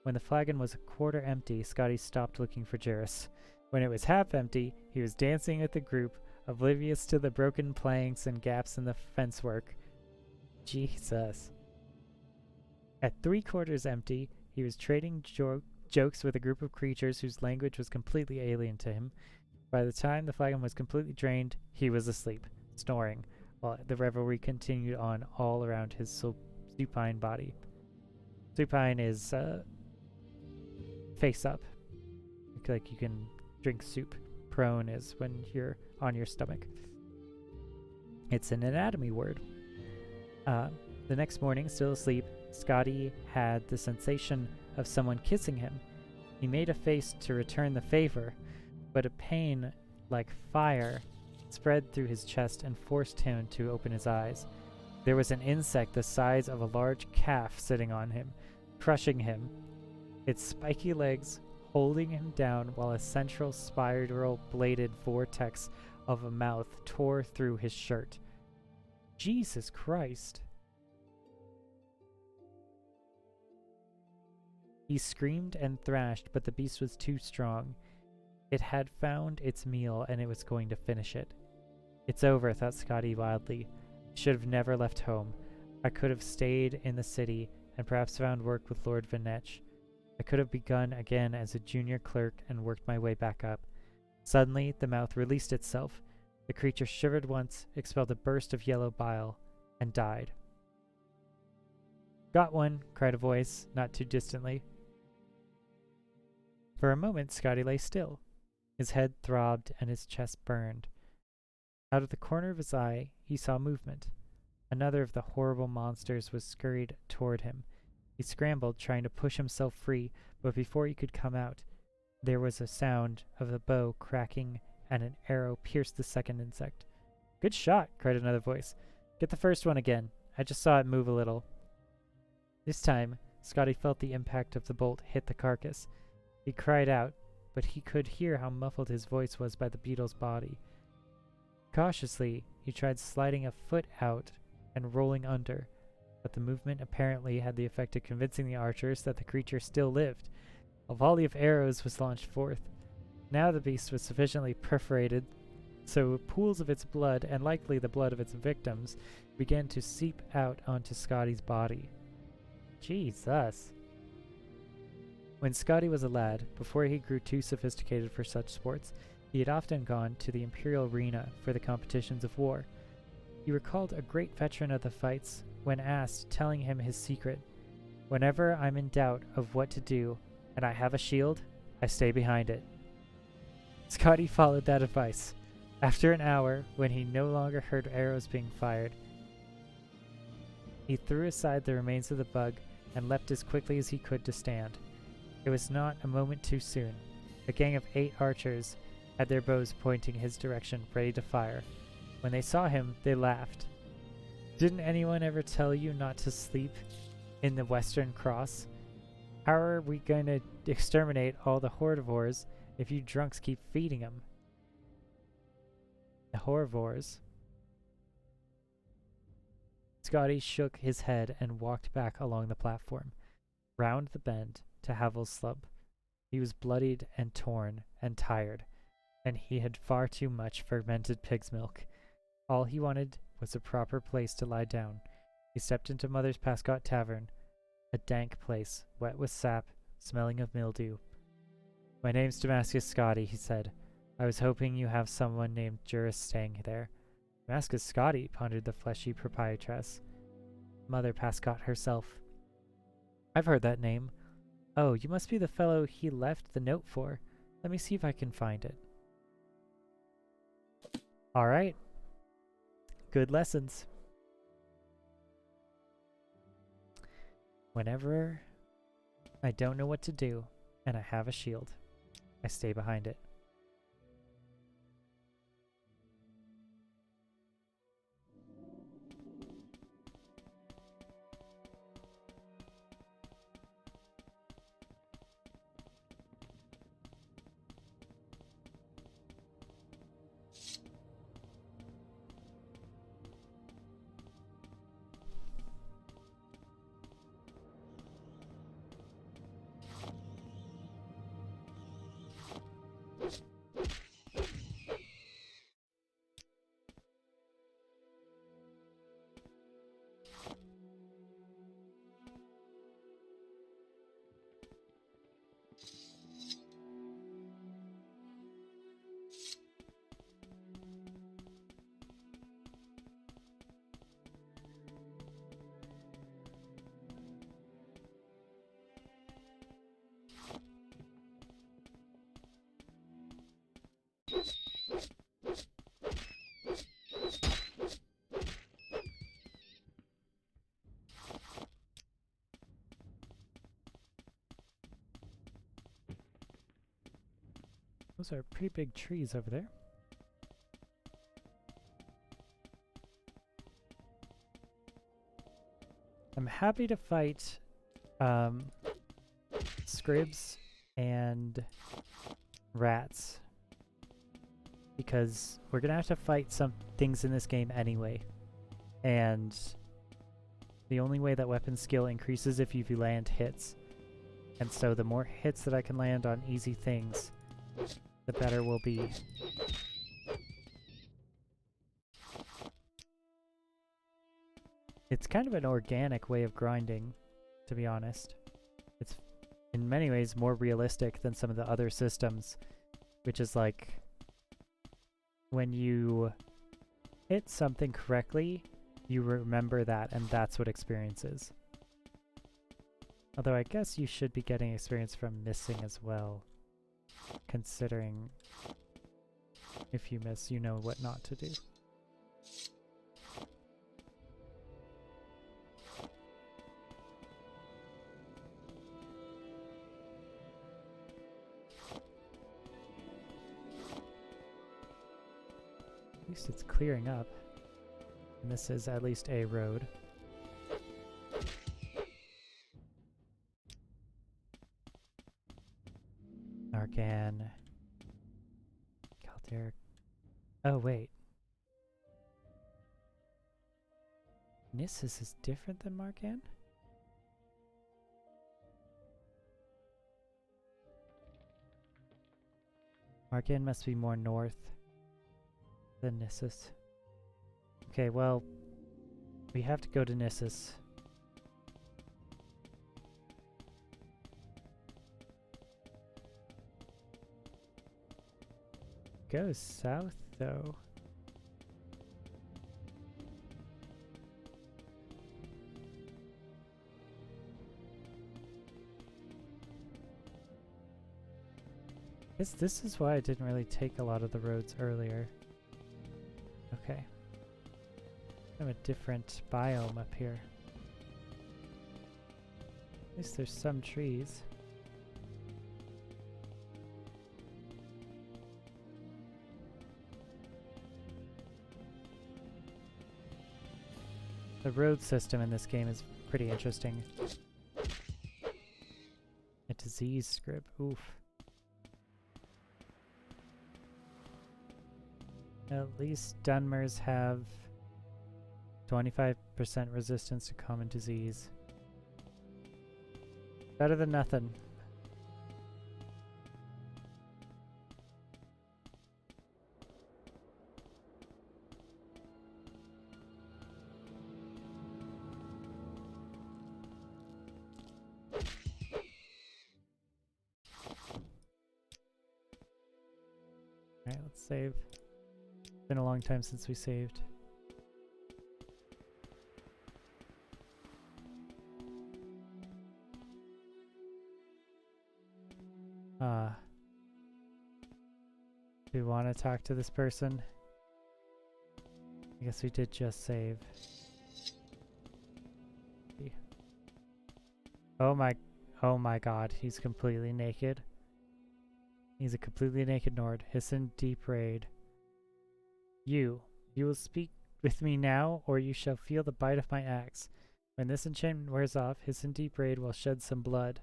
When the flagon was a quarter empty, Scotty stopped looking for Juris. When it was half empty, he was dancing with the group, oblivious to the broken planks and gaps in the fence work. Jesus. At 3/4 empty, he was trading jokes with a group of creatures whose language was completely alien to him. By the time the flagon was completely drained, he was asleep, snoring, while the revelry continued on all around his supine body. Supine is face up. Like you can drink soup. Prone is when you're on your stomach. It's an anatomy word. The next morning, still asleep, Scotty had the sensation of someone kissing him. He made a face to return the favor, but a pain like fire spread through his chest and forced him to open his eyes. There was an insect the size of a large calf sitting on him, crushing him, its spiky legs holding him down while a central spiral-bladed vortex of a mouth tore through his shirt. Jesus Christ. He screamed and thrashed, but the beast was too strong. It had found its meal, and it was going to finish it. It's over, thought Scotty wildly. I should have never left home. I could have stayed in the city and perhaps found work with Lord Vanetch. I could have begun again as a junior clerk and worked my way back up. Suddenly, the mouth released itself. The creature shivered once, expelled a burst of yellow bile, and died. Got one, cried a voice, not too distantly. For a moment, Scotty lay still. His head throbbed and his chest burned. Out of the corner of his eye, he saw movement. Another of the horrible monsters was scurried toward him. He scrambled, trying to push himself free, but before he could come out, there was a sound of the bow cracking and an arrow pierced the second insect. Good shot, cried another voice. Get the first one again. I just saw it move a little. This time, Scotty felt the impact of the bolt hit the carcass. He cried out, but he could hear how muffled his voice was by the beetle's body. Cautiously, he tried sliding a foot out and rolling under, but the movement apparently had the effect of convincing the archers that the creature still lived. A volley of arrows was launched forth. Now the beast was sufficiently perforated, so pools of its blood, and likely the blood of its victims, began to seep out onto Scotty's body. Jesus. When Scotty was a lad, before he grew too sophisticated for such sports, he had often gone to the Imperial Arena for the competitions of war. He recalled a great veteran of the fights when asked, telling him his secret. Whenever I'm in doubt of what to do, and I have a shield, I stay behind it. Scotty followed that advice. After an hour, when he no longer heard arrows being fired, he threw aside the remains of the bug and leapt as quickly as he could to stand. It was not a moment too soon. A gang of 8 archers had their bows pointing his direction, ready to fire. When they saw him, they laughed. Didn't anyone ever tell you not to sleep in the Western Cross? How are we going to exterminate all the herbivores if you drunks keep feeding them? The herbivores. Scotty shook his head and walked back along the platform, round the bend to Havel's slump. He was bloodied and torn and tired, and he had far too much fermented pig's milk. All he wanted was a proper place to lie down. He stepped into Mother's Pascot Tavern, a dank place, wet with sap, smelling of mildew. My name's Damascus Scotty, he said. I was hoping you have someone named Juris staying there. Damascus Scotty, pondered the fleshy proprietress. Mother Pascot herself. I've heard that name. Oh, you must be the fellow he left the note for. Let me see if I can find it. All right. Good lessons. Whenever I don't know what to do and I have a shield, I stay behind it. Those are pretty big trees over there. I'm happy to fight scribs and rats because we're gonna have to fight some things in this game anyway, and the only way that weapon skill increases if you land hits, and so the more hits that I can land on easy things, the better we'll be. It's kind of an organic way of grinding, to be honest. It's in many ways more realistic than some of the other systems, which is like when you hit something correctly, you remember that, and that's what experience is. Although I guess you should be getting experience from missing as well, considering if you miss, you know what not to do. At least it's clearing up. And this is at least a road. Narcan. Calter. Oh, wait. Nissus is different than Marcan? Marcan must be more north than Nissus. Okay, well, we have to go to Nissus. Go south, though. Guess this is why I didn't really take a lot of the roads earlier. Okay. I'm a different biome up here. At least there's some trees. The road system in this game is pretty interesting. A disease script, oof. At least Dunmers have 25% resistance to common disease. Better than nothing. Alright, let's save. It's been a long time since we saved. Do we want to talk to this person? I guess we did just save. Oh my god, he's completely naked. He's a completely naked Nord. Hisson Deep Raid. You will speak with me now, or you shall feel the bite of my axe. When this enchantment wears off, Hisson Deep Raid will shed some blood.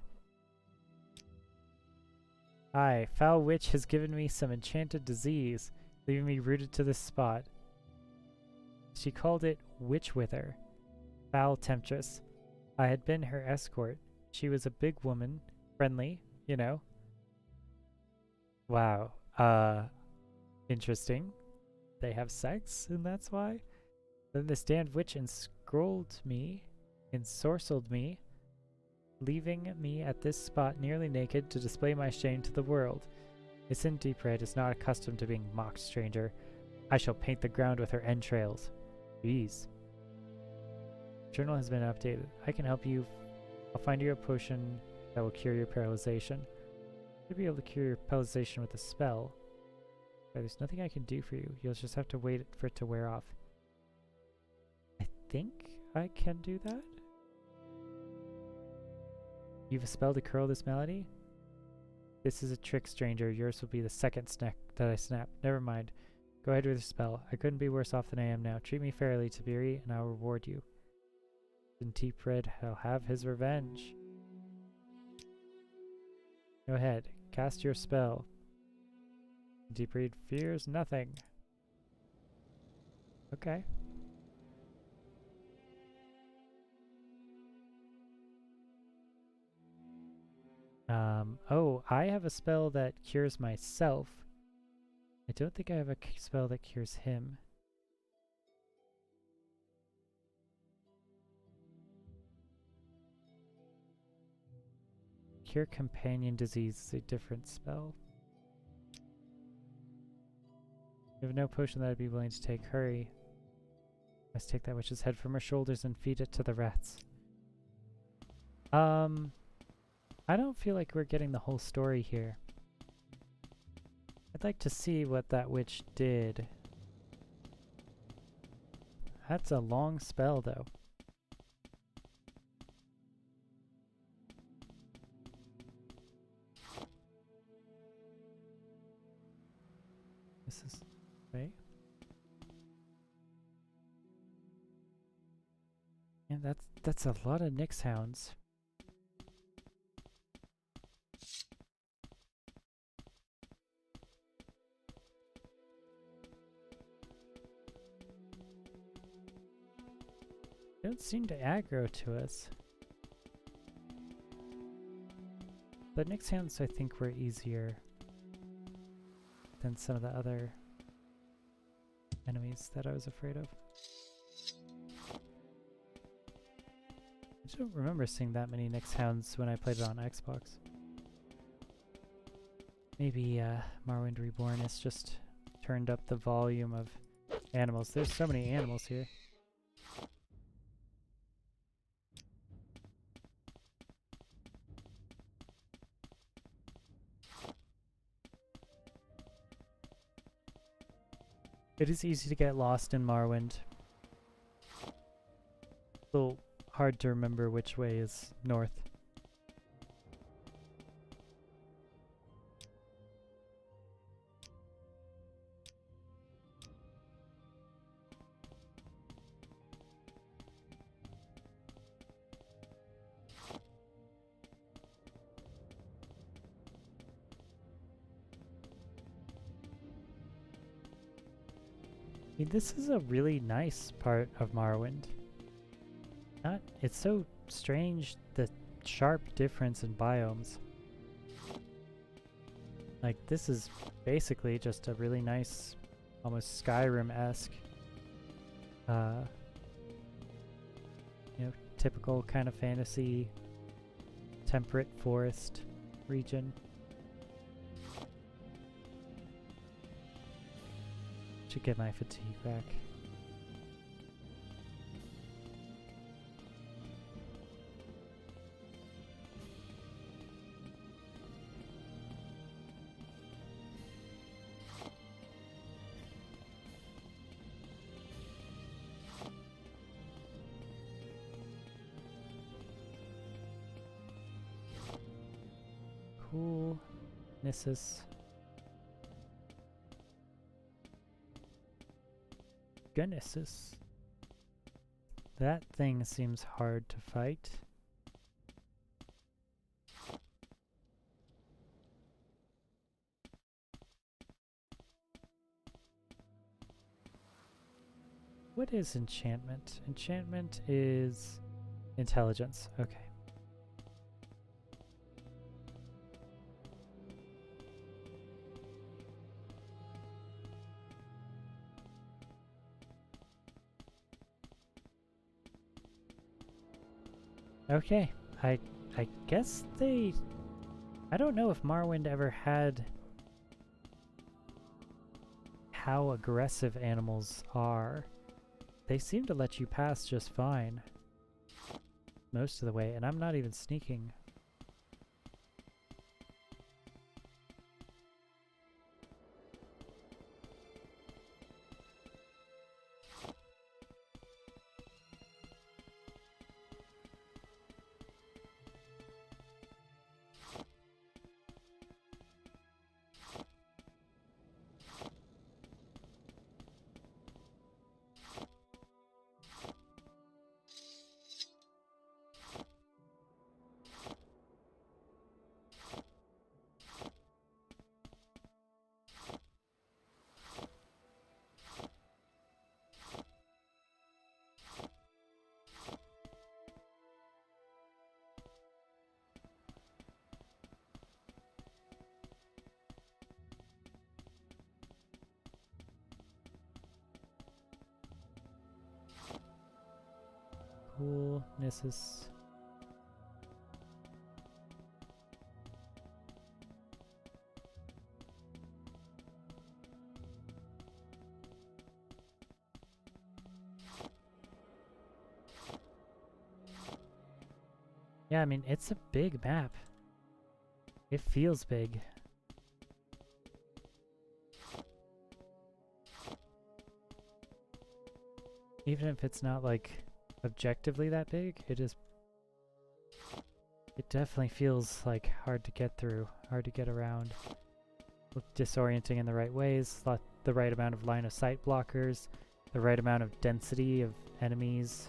Aye, foul witch has given me some enchanted disease, leaving me rooted to this spot. She called it Witch Wither. Foul temptress. I had been her escort. She was a big woman, friendly, you know. Wow. Interesting. They have sex, and that's why? Then this damned witch ensorcelled me, leaving me at this spot nearly naked to display my shame to the world. Hisson Deep Raid is not accustomed to being mocked, stranger. I shall paint the ground with her entrails. Jeez. Journal has been updated. I can help you. I'll find you a potion that will cure your paralyzation. You'll be able to cure your paralyzation with a spell. But there's nothing I can do for you. You'll just have to wait for it to wear off. I think I can do that? You've a spell to curl this malady? This is a trick, stranger. Yours will be the second snack that I snap. Never mind. Go ahead with your spell. I couldn't be worse off than I am now. Treat me fairly, Tiberi, and I'll reward you. And Deep Red will have his revenge. Go ahead. Cast your spell. Deep Red fears nothing. Okay. Oh, I have a spell that cures myself. I don't think I have a spell that cures him. Cure companion disease is a different spell. You have no potion that I'd be willing to take. Hurry. Must take that witch's head from her shoulders and feed it to the rats. I don't feel like we're getting the whole story here. I'd like to see what that witch did. That's a long spell, though. This is... right? Yeah, that's a lot of Nyx hounds. They don't seem to aggro to us. The Nyx hounds I think were easier than some of the other enemies that I was afraid of. I don't remember seeing that many Nyx hounds when I played it on Xbox. Maybe Morrowind Reborn has just turned up the volume of animals. There's so many animals here. It is easy to get lost in Morrowind. A little hard to remember which way is north. I mean, this is a really nice part of Morrowind. It's so strange, the sharp difference in biomes. Like, this is basically just a really nice, almost Skyrim-esque, typical kind of fantasy, temperate forest region. Should get my fatigue back. Cool. Nissus. Genesis. That thing seems hard to fight. What is enchantment? Enchantment is intelligence. Okay. Okay, I guess they... I don't know if Morrowind ever had how aggressive animals are. They seem to let you pass just fine most of the way, and I'm not even sneaking. Cool. Nissus. Yeah, I mean, it's a big map. It feels big. Even if it's not, like, objectively that big, it is... It definitely feels, like, hard to get through, hard to get around. Disorienting in the right ways, the right amount of line of sight blockers, the right amount of density of enemies.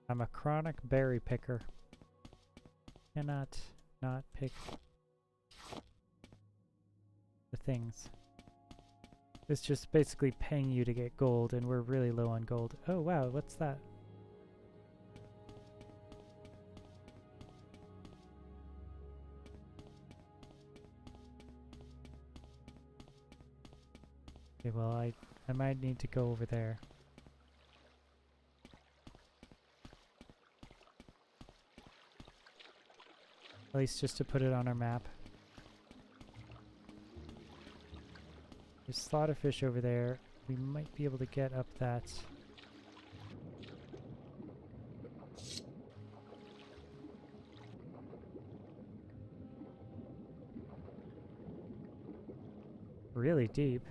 I'm a chronic berry picker. Cannot not pick the things. It's just basically paying you to get gold, and we're really low on gold. Oh wow, what's that? Okay, well I might need to go over there. At least just to put it on our map. There's slaughterfish over there. We might be able to get up that. Really deep.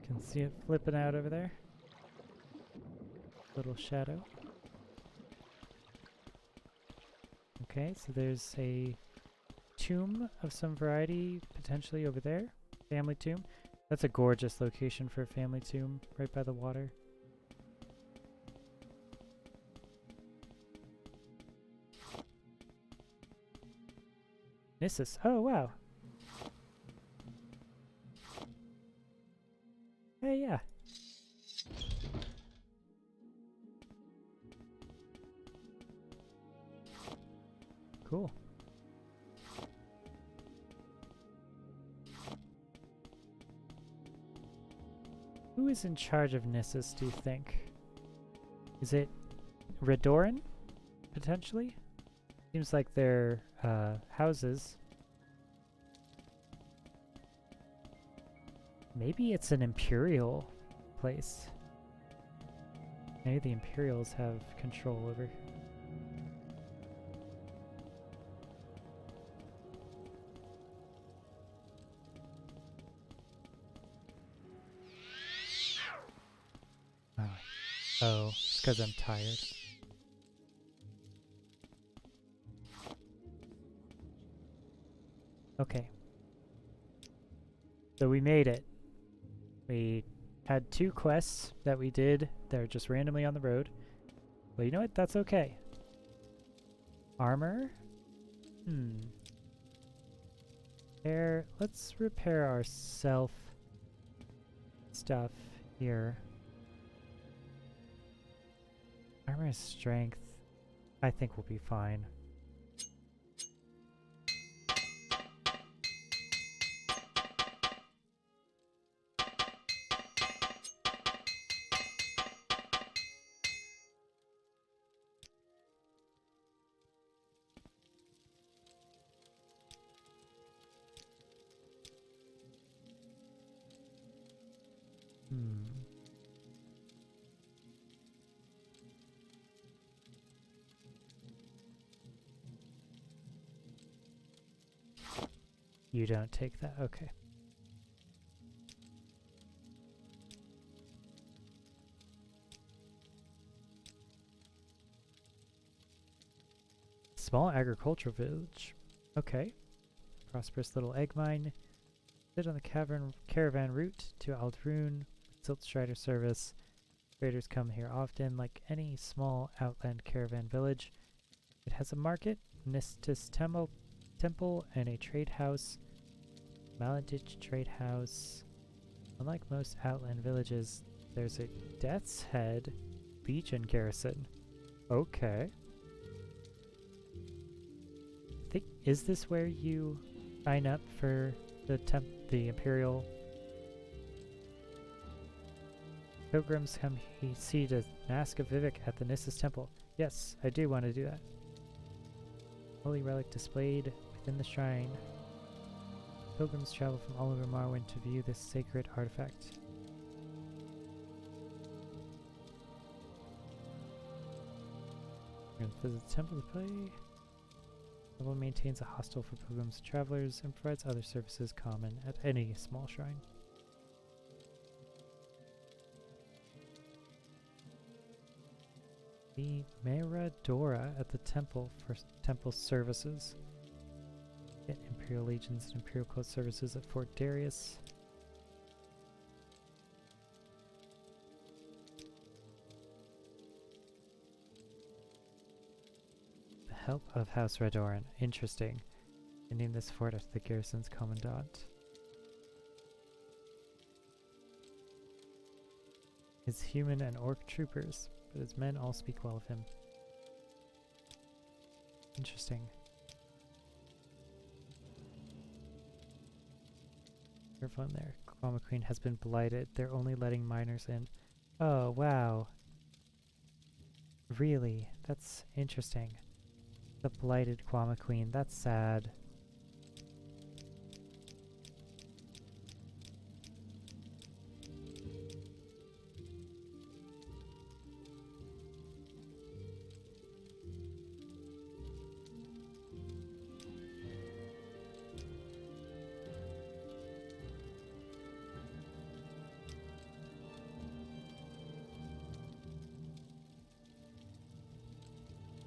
Can see it flipping out over there. Little shadow. Okay, so there's a tomb of some variety potentially over there. Family tomb. That's a gorgeous location for a family tomb, right by the water. Nissus. Oh, wow. Hey, yeah. Cool. Who is in charge of Nissus, do you think? Is it Redoran, potentially? Seems like they're houses. Maybe it's an Imperial place. Maybe the Imperials have control over. Oh, it's because I'm tired. Okay. So we made it. We had 2 quests that we did that are just randomly on the road. Well, you know what? That's okay. Armor? There. Let's repair our self stuff here. Armor is strength. I think we'll be fine. You don't take that? Okay. Small agricultural village. Okay. Prosperous little egg mine. Sit on the caravan route to Aldrune. Silt Strider service. Traders come here often, like any small outland caravan village. It has a market, Nistus temple and a trade house. Maladich trade house. Unlike most outland villages, there's a Death's Head Legion garrison. Okay. Is this where you sign up for the Imperial pilgrims come see the Mask of Vivek at the Nissus Temple? Yes, I do want to do that. Holy relic displayed within the shrine. Pilgrims travel from all over Morrowind to view this sacred artifact. Visit the temple to play. The temple maintains a hostel for pilgrims and travelers and provides other services common at any small shrine. The Meradora at the temple for temple services. Get Imperial Legions and Imperial Cult services at Fort Darius. The help of House Redoran. Interesting. I named this fort after the garrison's commandant. His human and orc troopers, but his men all speak well of him. Interesting. Careful in there. Quama Queen has been blighted. They're only letting minors in. Oh, wow. Really? That's interesting. The blighted Quama Queen. That's sad.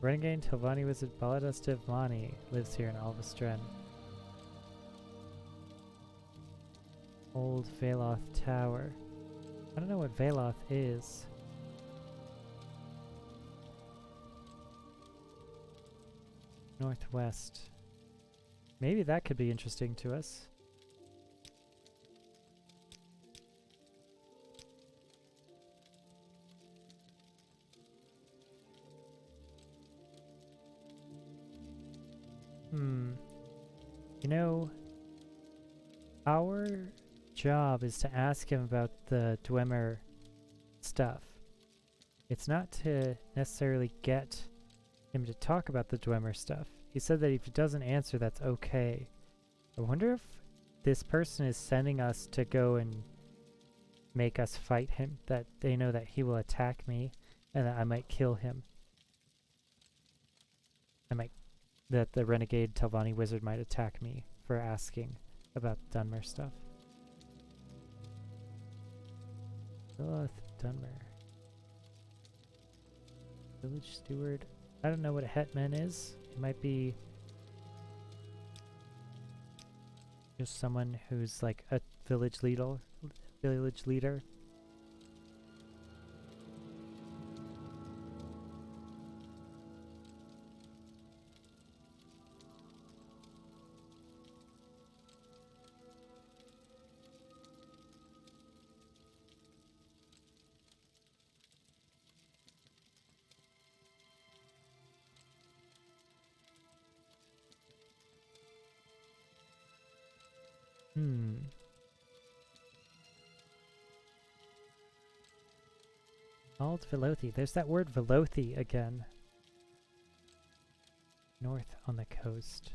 Renegade Telvanni wizard Baladas Devmani lives here in Alvastren. Old Veloth Tower. I don't know what Veloth is. Northwest. Maybe that could be interesting to us. You know, our job is to ask him about the Dwemer stuff. It's not to necessarily get him to talk about the Dwemer stuff. He said that if he doesn't answer, that's okay. I wonder if this person is sending us to go and make us fight him, that they know that he will attack me and that I might kill him. That the renegade Telvanni wizard might attack me for asking about Dunmer stuff. Veloth Dunmer. Village steward. I don't know what a hetman is. It might be just someone who's like a village leader. Alt Velothi. There's that word Velothi again. North on the coast.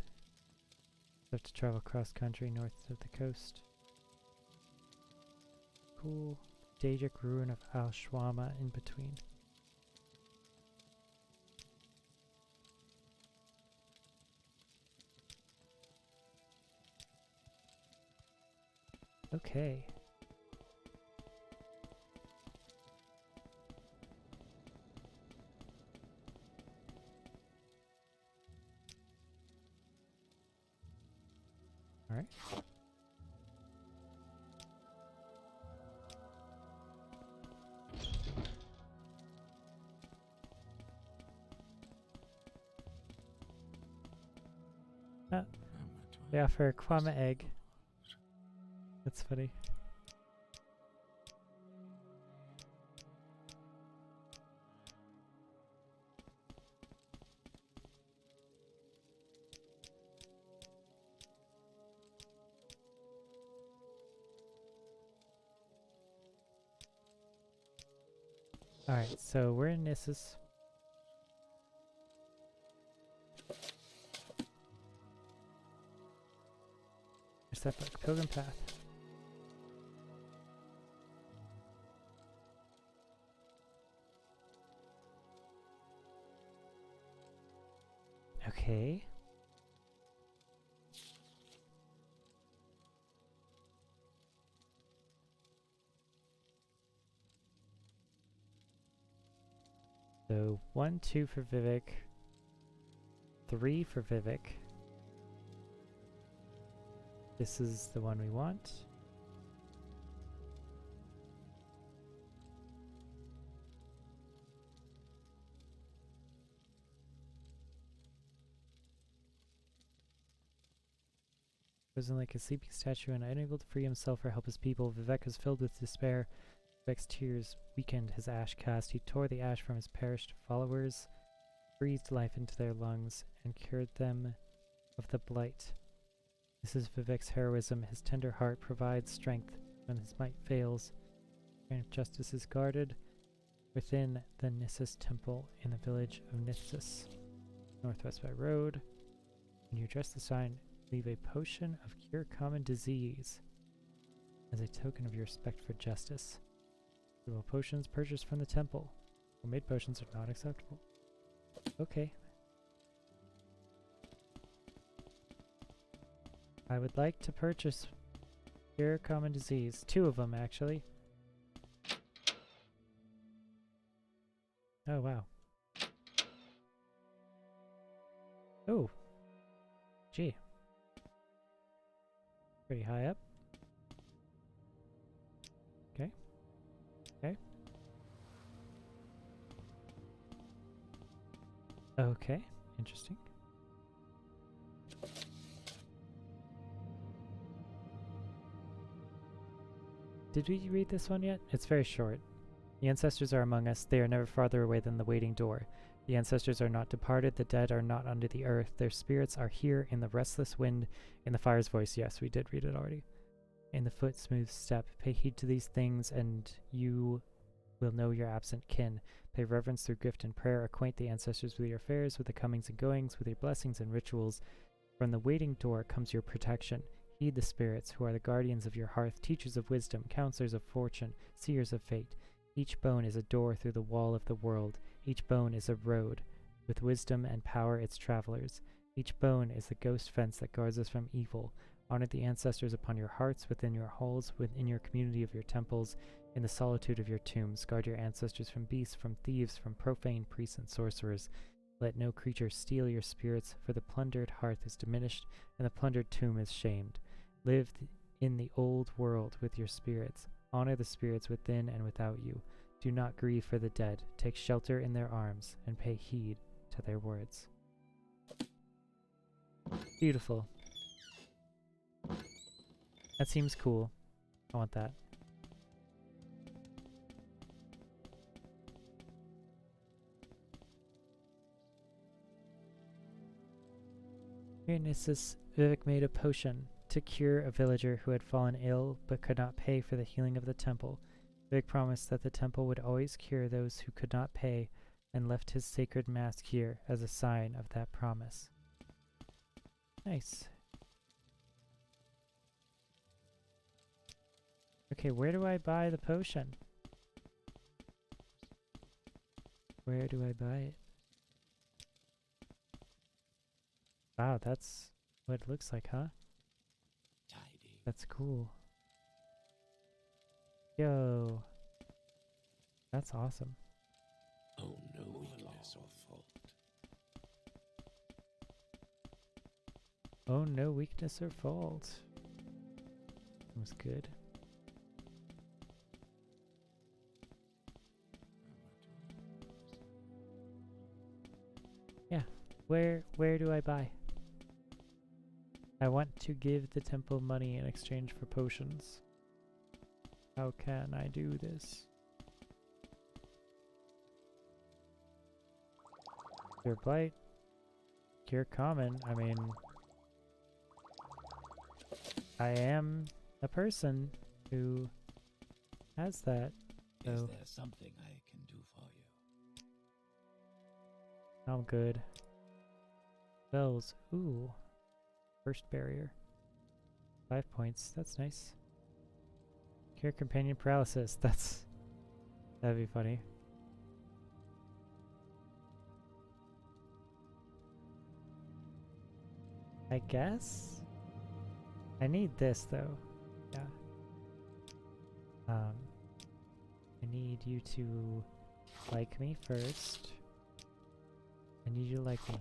Have to travel cross country north of the coast. Cool. Daedric ruin of Al Shwama in between. Okay. All right. They offer a Kwama egg. That's funny. Alright, so we're in Nissus. There's that book, Pilgrim Path. Okay. So 1, 2 for Vivek. 3 for Vivek. This is the one we want. Frozen like a sleeping statue and unable to free himself or help his people, Vivek was filled with despair. Vivek's tears weakened his ash caste. He tore the ash from his perished followers, breathed life into their lungs, and cured them of the blight. This is Vivek's heroism. His tender heart provides strength when his might fails. Reign of justice is guarded within the Nissus Temple in the village of Nissus. Northwest by road. When you address the sign, leave a potion of cure common disease as a token of your respect for justice. Suitable potions purchased from the temple. Homemade potions are not acceptable. Okay. I would like to purchase cure common disease. 2 of them, actually. Oh, wow. Oh. Gee. Pretty high up. Okay. Okay. Okay. Interesting. Did we read this one yet? It's very short. The ancestors are among us. They are never farther away than the waiting door. The ancestors are not departed. The dead are not under the earth. Their spirits are here in the restless wind, in the fire's voice. Yes, we did read it already. In the foot smooth step. Pay heed to these things, and you will know your absent kin. Pay reverence through gift and prayer. Acquaint the ancestors with your affairs, with the comings and goings, with your blessings and rituals. From the waiting door comes your protection. Heed the spirits, who are the guardians of your hearth, teachers of wisdom, counselors of fortune, seers of fate. Each bone is a door through the wall of the world. Each bone is a road, with wisdom and power its travelers. Each bone is the ghost fence that guards us from evil. Honor the ancestors upon your hearts, within your halls, within your community of your temples, in the solitude of your tombs. Guard your ancestors from beasts, from thieves, from profane priests and sorcerers. Let no creature steal your spirits, for the plundered hearth is diminished, and the plundered tomb is shamed. Live in the old world with your spirits. Honor the spirits within and without you. Do not grieve for the dead. Take shelter in their arms, and pay heed to their words. Beautiful. That seems cool. I want that. Here in Nissus, Vivek made a potion to cure a villager who had fallen ill but could not pay for the healing of the temple. Vivek promised that the temple would always cure those who could not pay, and left his sacred mask here as a sign of that promise. Nice. Okay, where do I buy the potion? Where do I buy it? Wow, that's what it looks like, huh? Tidy. That's cool. Yo. That's awesome. Oh, no weakness or fault. Oh, no weakness or fault. That was good. Yeah. Where do I buy? I want to give the temple money in exchange for potions. How can I do this? Cure Blight. Cure Common. I mean, I am a person who has that. So Is there something I can do for you? I'm good. Spells. Ooh. First barrier. 5 points. That's nice. Cure companion paralysis. That'd be funny. I guess? I need this though. Yeah. I need you to like me first. I need you to like me.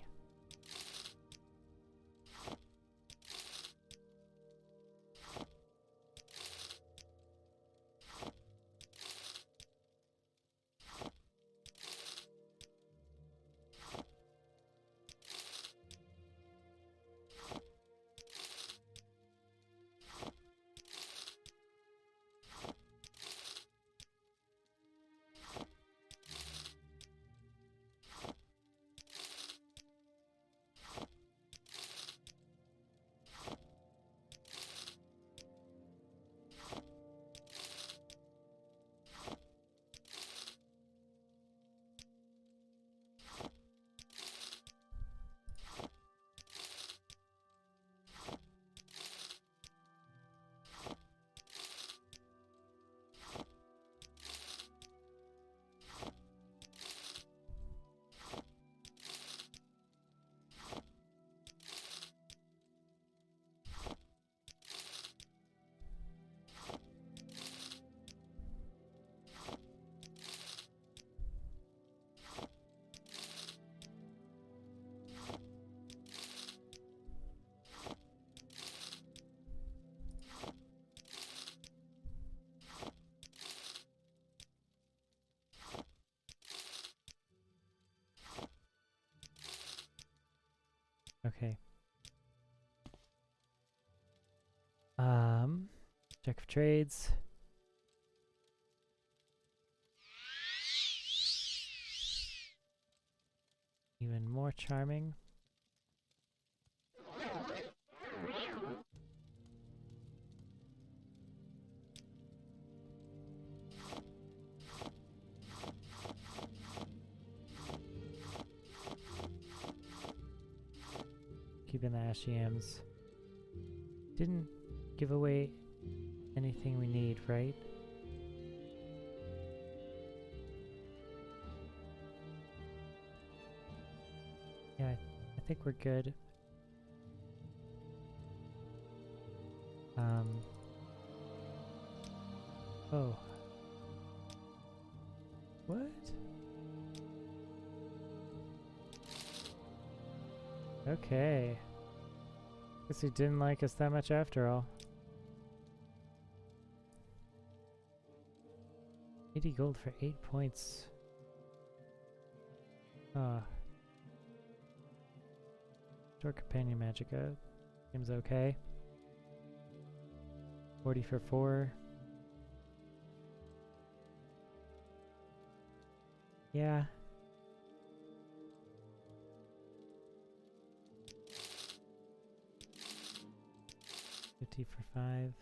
Okay. Check for trades. Even more charming. Keeping the ash yams. Didn't give away anything we need, right? Yeah, I think we're good. Oh. What? Okay. Guess he didn't like us that much after all. 80 gold for 8 points. Store companion Magicka. Seems okay. 40 for 4. Yeah. $50 for 5.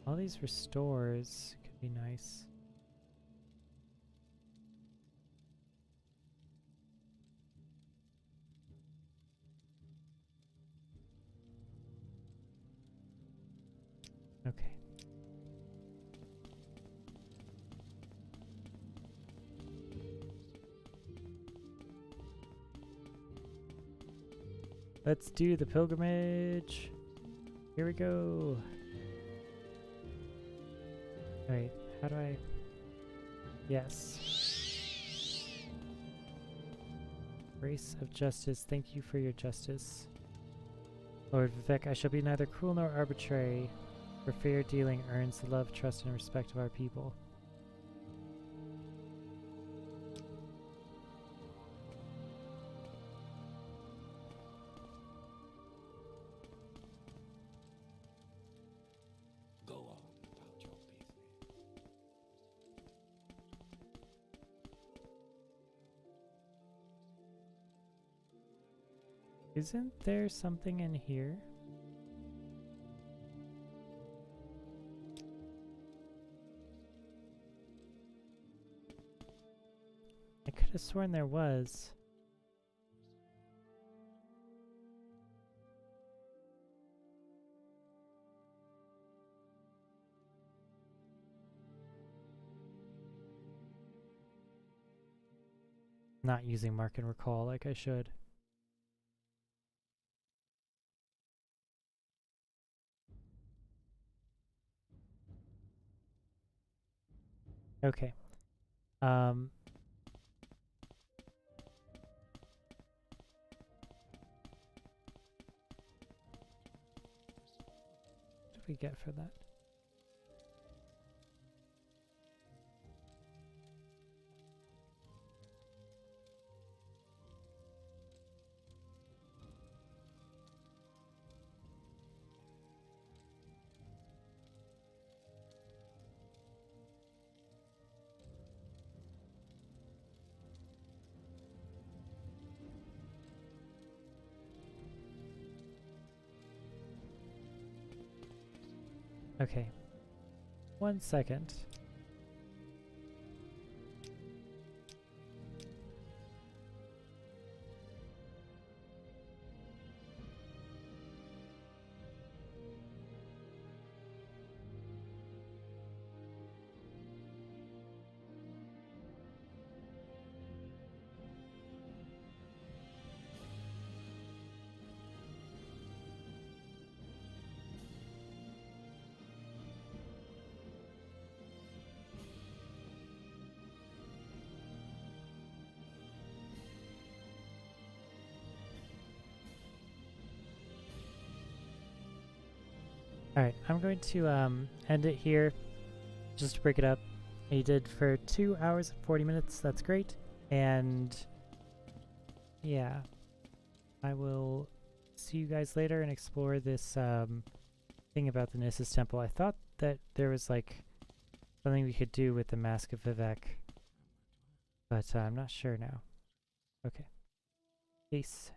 All these restores could be nice. Okay. Let's do the pilgrimage. Here we go. Wait, how do I... Yes. Grace of justice. Thank you for your justice. Lord Vivek, I shall be neither cruel nor arbitrary, for fair dealing earns the love, trust, and respect of our people. Go on about your business. Isn't there something in here? I could have sworn there was. Not using mark and recall like I should. Okay. What did we get for that? Okay. 1 second. Alright, I'm going to end it here, just to break it up. You did for 2 hours and 40 minutes, that's great. And yeah, I will see you guys later and explore this thing about the Nissus Temple. I thought that there was like something we could do with the Mask of Vivek, but I'm not sure now. Okay, peace.